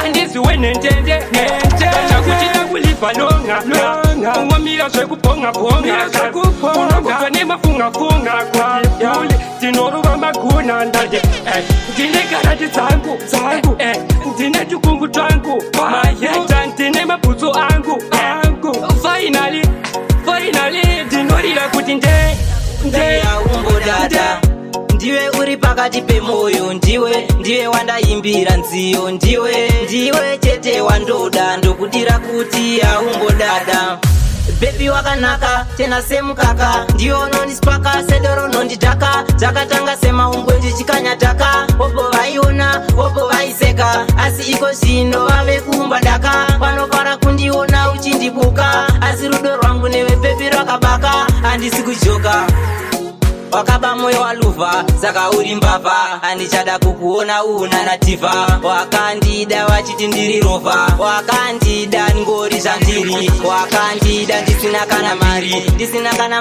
Speaker 12: andezi wene ntende chakuchita kulipa longa wamira zvekubhonga unogwa nemafunga kwakuli ndinoruva maguna ndade ndine karati dzangu ndine tukungu twangu maheta ndine mabhutsu angu finally ndinorira kuti
Speaker 11: ndeyaumbodada ndiwe uri pakati pemoyo ndiwe wandaimbira nziyo ndiwe chete wandoda ndokudira kuti aumbodada bebi wakanaka tena semukaka ndiwe unondispaka sedoro nondidhaka dzakatanga semaumbwe ndichikanyataka opo vaiona opo vaiseka asi iko zvino vave kuumba daka vanofara kundiona uchindibuka asi rudo rwangu newe bebi rwakabaka handisi kujoka wakaba moyo waluvha saka uri mbavha handichada kukuona una nativha wakandida vachiti ndiri rovha wakandida ngori zvandiri wakandida ndisina kana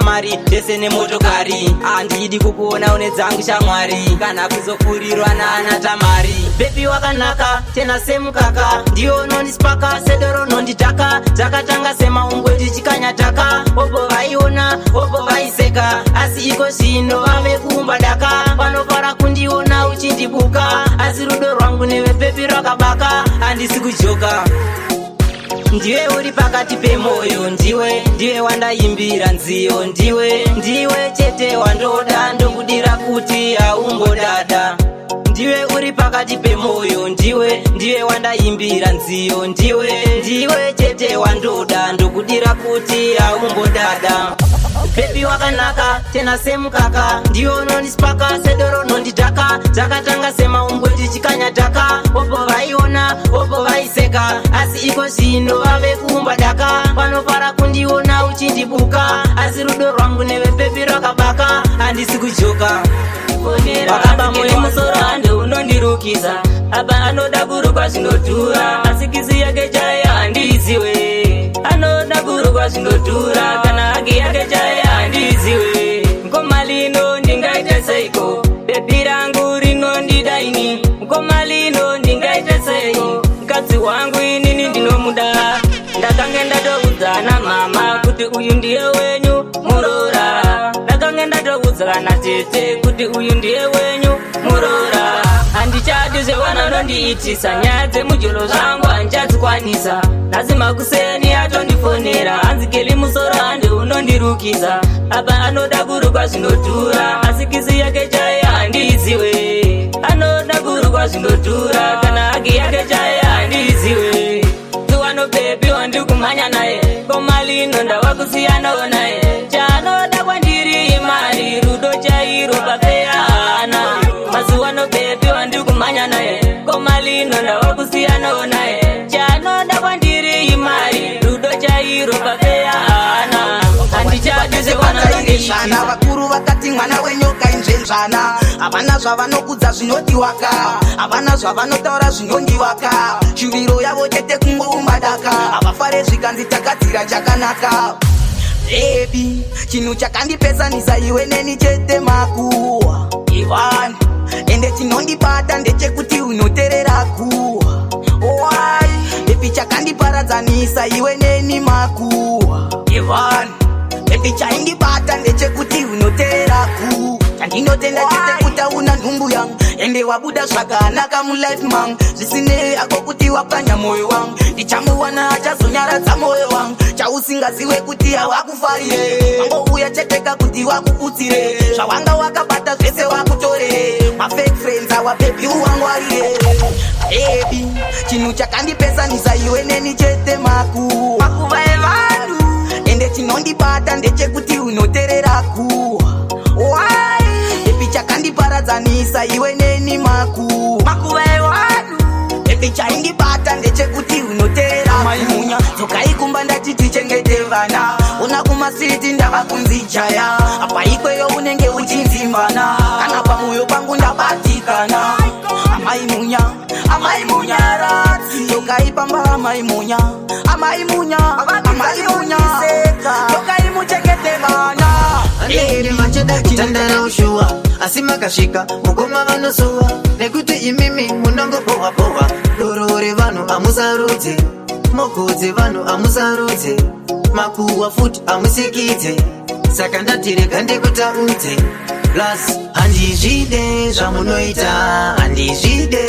Speaker 11: mari ndese nemotokari handidi kukuona une dzangu shamwari kana kuzofurirwa naana tamari bebi wakanaka tena semukaka ndiwe unondispaka sedoro nondidhaka dzakatanga semaumbwe ndichikanyataka opo vaiona opo vaiseka asi iko zvino vave kuumba daka vanofara kundiona uchindibuka asi rudo rwangu newe bebi rwakabaka handisi kujoka ndiwe uri pakati pemoyo ndiwe wandaimbira nziyo ndiwe chete wandoda ndokudira kuti aumbodada ndiwe uri pakati pemoyo ndiwe wandaimbira nziyo ndiwe chete wandoda ndokudira kuti aumbodada bebi wakanaka tena semukaka ndiwe unondispaka sedoro nondidhaka dzakatanga semaumbwe ndichikanyataka opo vaiona opo vaiseka asi iko zvino vave kuumba daka vanofara kundiona uchindibuka asi rudo rwangu newe bebi rwakabaka handisi kujoka wakaba moyo musoro hande unondirukisa apa anoda kurukwa zvinodhura asi kisi yake chaya handiziwe anoda kurukwa zvinodhura kana haki yake chaya handiziwe ngoma lino ndingaita seiko bebi rangu rinondidaini ngoma lino ndingaita seiko mukadzi wangu inini ndinomuda ndakange ndatoudzana mama kuti uyu ndiye wenyu murora ndakange ndatoudzana tete kuti uyu ndiye wenyu murora handichadi zvevana nondiitisa nyaya dzemujolo zvangu handichadzikwanisa nhasi makuseni atondifonera hanzi keli musoro hande unondirukisa apa anoda kurukwa zvinodhura asi kisi yake chaya handiziwe anoda kurukwa zvinodhura kana haki yake chaya handiziwe tiwano bebi wandikumhanya naye koma lino ndavakusiyanawo naye chaanoda kwandiri imari rudo chairo papeyana mazuwano bebi wandikumhanya naye koma lino ndavakusiyanawo naye chaanoda kwandiri imari rudo chairo papeyana
Speaker 21: handichadizevana vakuru vakati mwana wenyoka inzvenzvana havana zvavanokudza zvinodiwaka havana zvavanotaura zvinondiwaka shuviro yavo chete kungoumba daka havafare zvikanzi takadzira chakanaka bebi chinhu chakandipesanisa iwe neni chete makuwa ivani ende chinondibata ndechekuti unoterera kuwa wai bebi chakandiparadzanisa iwe neni makuwa ivani bebi chaindibata ndechekuti unoterera ku chandinotenda chete kuti una nhumbu yangu ende unenge wabuda zvakanaka mulife mang zvisinei ako kuti wapwanya moyo wangu ndichamuwana achazonyaradza moyo wangu chausingaziwe kuti hawakufarire wangouya cheteka kuti wakuputsire zvawanga wakabata zvese wakutore mafake friends awabebi uwangwarire bebi chinhu chakandipesanisa iwe neni chete makuva evanhu ende chinondibata ndechekuti unotereraku bebi chakandiparadzanisa iwe neni makuva evanhu bebi chaindibata ndechekuti unoterera maimunya dzokaikumba ndati tichengete vana una kumasiti ndava kunzijaya apa ikweyo unenge uchinzimbana kana pamoyo pangu ndabatikana amaimunya ratsi tokaipamba amaimunya tokaimuchengete vana
Speaker 2: Lady macheda chitandara ushua asima kashika mukoma vanosuwa nekuti imimi munongo boha boha dorore vanhu amusarudze mokudze vanhu amusarudze makuwa futi amusikidze saka ndatirega ndekutaudze plus handizvide zvamunoita handizvide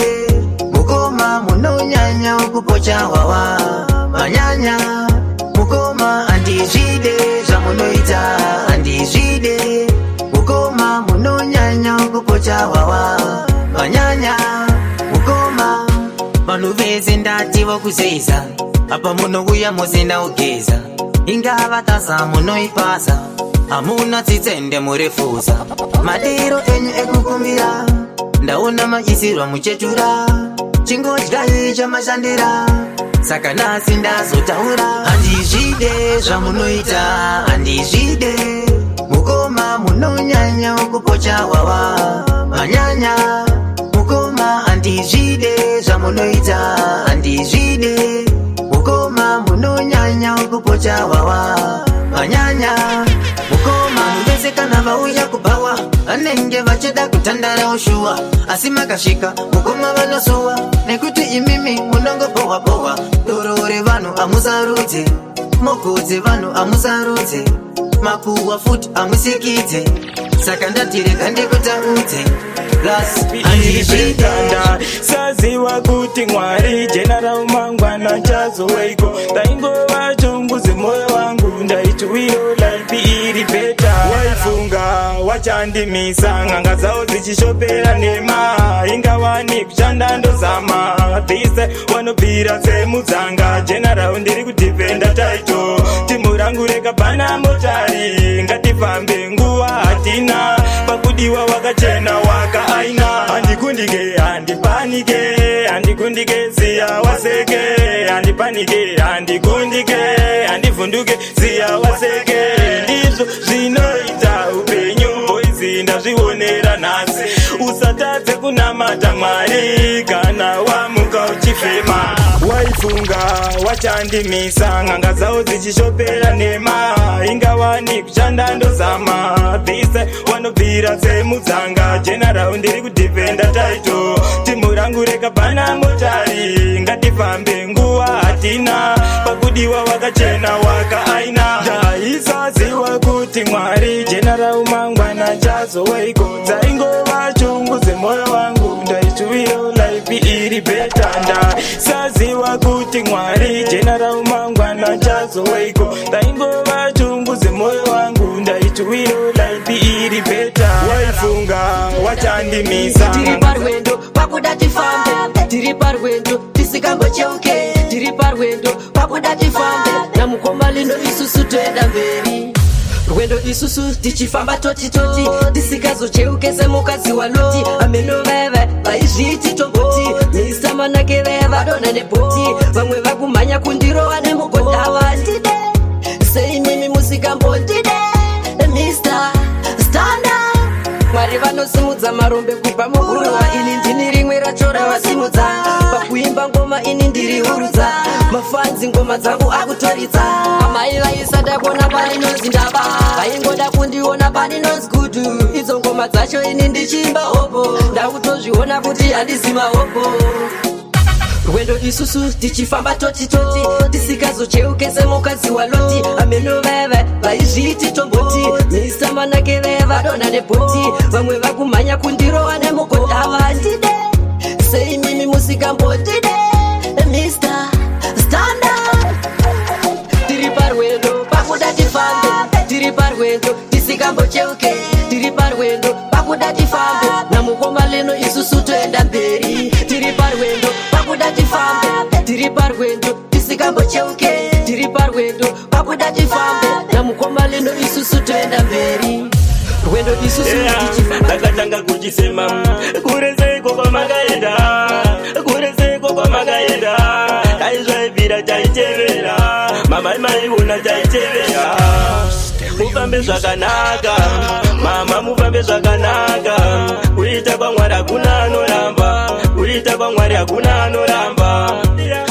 Speaker 2: mukoma munonyanya kupocha hwawa manyanya mukoma handizvide zvamunoita handizvide mukoma munonyanya kupocha hwawa manyanya mukoma vanhu vese ndati vokuzeiza apa munouya musina ugeza ingava tasa munoipasa hamuna tsitsende murefusa madiro enyu ekukumbira ndaona maisirwa muchetura chingodyai chamashandira saka nhasi ndazotaura handizvide zvamunoita handizvide mukoma munonyanya kupocha hwawa manyanya mukoma handizvide zvamunoita handizvide mukoma munonyanya kupocha hwawa manyanya mukoma vese kana vauya kubawa vanenge vachida kutandara ushuwa asi makasvika mukoma vanosuwa nekuti imimi munongobohwa bohwa dorore vanhu amusarudze mokudze vanhu amusarudze makuwa futi amusikidze saka ndatirega ndekutaudze
Speaker 22: andizvitanda saziva kuti mwari jena ramangwana chazoweiko ndaingova chunguzi moyo wangu ndaituwiro laipi iri beta waifunga wachandimisa ng'anga dzavo dzichishopera nema ingawani kushanda ndozama vise wanobvira semudzanga jena rau ndiri kudhifenda taito timu rangu rekabhana motari ngatifambe nguva hatina pakudiwa wakachena waka aina handikundike handipanike handikundike ziya waseke handipanike handikundike handivhunduke ziya waseke ndizvo zvinoita upenyu boizi ndazvionera nhasi usatadze kunamata mwari kana wamuka uchifema waifunga wachandimisa ng'anga dzavo dzichishopera nema ingawani kushanda ndozama vise wanobvira semudzanga jena rau ndiri kudhifenda taito timu rangu rekabhana motari ngatifambe nguva hatina pakudiwa wakachena waka aina ndaisaziva kuti mwari jena rau mangwana chazoweiko dzaingova chungu dzemoyo wangu ndaituwiro laipi iri beta ndaisaziva kuti mwari jena rau mangwana chazoweiko ndaingova chungu dzemoyo wangu ndaituwiro laipi iri beta waifunga wachandimisa
Speaker 21: tiri parwendo pakuda tifambe tiri parwendo tisingambocheuke tiri parwendo pakuda tifambe namukoma lino isusu toenda mberi rwendo isusu tichifamba totitoti tisikazocheuke semukadzi wa loti amenoveve vaizviti tomboti misa manakeve vadona nebhoti vamwe vakumhanya kundirova nemugodhava ndide seinimi musikambondide mr standa mwari vanosimudza marombe kubva muguruva ini ndini rimwe racho ravasimudza pakuimba ngoma ini ndiri hurudza mafanzi ngoma dzangu akutoridza amai vaisada kuona parinonzi ndava vaingoda kundiona parinonzi gudu idzo ngoma dzacho ini ndichiimba hopo ndakutozviona kuti handisi mahopo
Speaker 5: rwendo isusu tichifamba totitoti tisikazocheuke semukadzi wa loti ameno veve vaizviti tomboti misa manakeveva dona nebhoti vamwe vakumhanya kundirowa nemukondava ndide sei mimi musikambotide Mr. Standard tiri parwendo pakuda tifambe tiri parwendo tisikamboteuke tiri parwendo pakuda tifambe namukoma leno isusu toenda mberi tiri parwendo pakuda tifambe tiri parwendo tisikamboteuke tiri parwendo pakuda tifambe namukoma leno isusu toenda mberi rwendo isusu
Speaker 22: takatanga kuchisema kurezeko kwamakaenda kurezeko kwamakaenda taizvaibvira taitevera mama maiona taitevera mufambe zvakanaka mama mufambe zvakanaka kuita kwamwari hakuna anoramba kuita kwamwari hakuna anoramba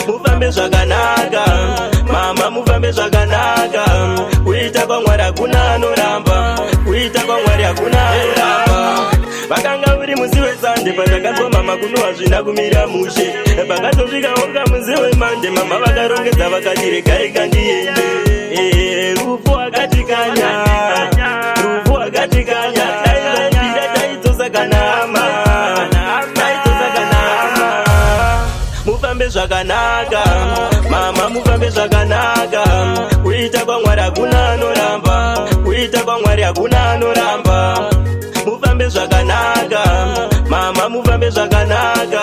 Speaker 22: mufambe zvakanaka mama mufambe zvakanaka kuita kwamwari hakuna anoramba kuita kwamwari hakuna anoramba vakanga uri musi wesande patakazwa mama kunowa zvina kumira mushe pakazosvikaonga musi wemande mama vakarongedza vakati regai kandiende rufu akatikanya rufu akatikanya taivapira taidzosa kanama taidzosa kanama mufambe zvakanaka mama mufambe zvakanaka kuita kwamwari hakuna anoramba kuita kwamwari hakuna anoramba mufambe zvakanaka mama mufambe zvakanaka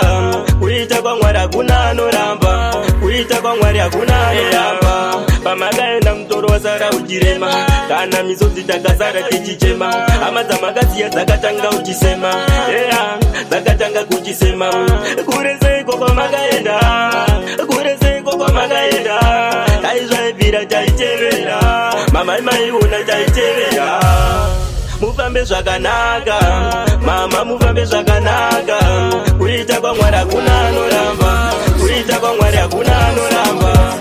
Speaker 22: kuita kwamwari hakuna anoramba kuita kwamwari hakuna anoramba pamakaenda mutoro wasara uchirema kana misodzi takasara tichichema hama dzamakasiya dzakatanga uchisema dzakatanga kuchisema kureseko kwamakaenda kureseko kwamakaenda taizvaibvira taitevera mama maiona taitevera mufambe zvakanaka mama mufambe zvakanaka kuita kwamwari hakuna anoramba kuita kwamwari hakuna anoramba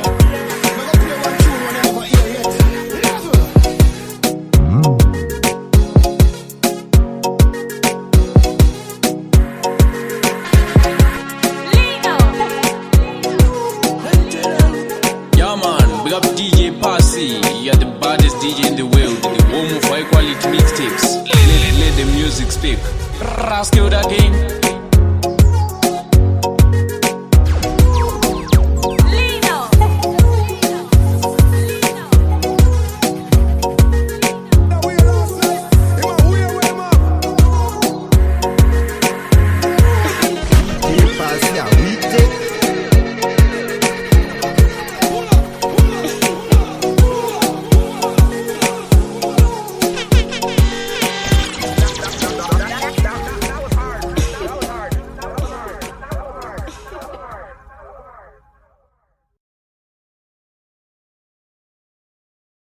Speaker 7: Yeah man, big up DJ Passy. You're the baddest DJ in the world, the home of high quality mixtapes. Let the music speak. Rask you again.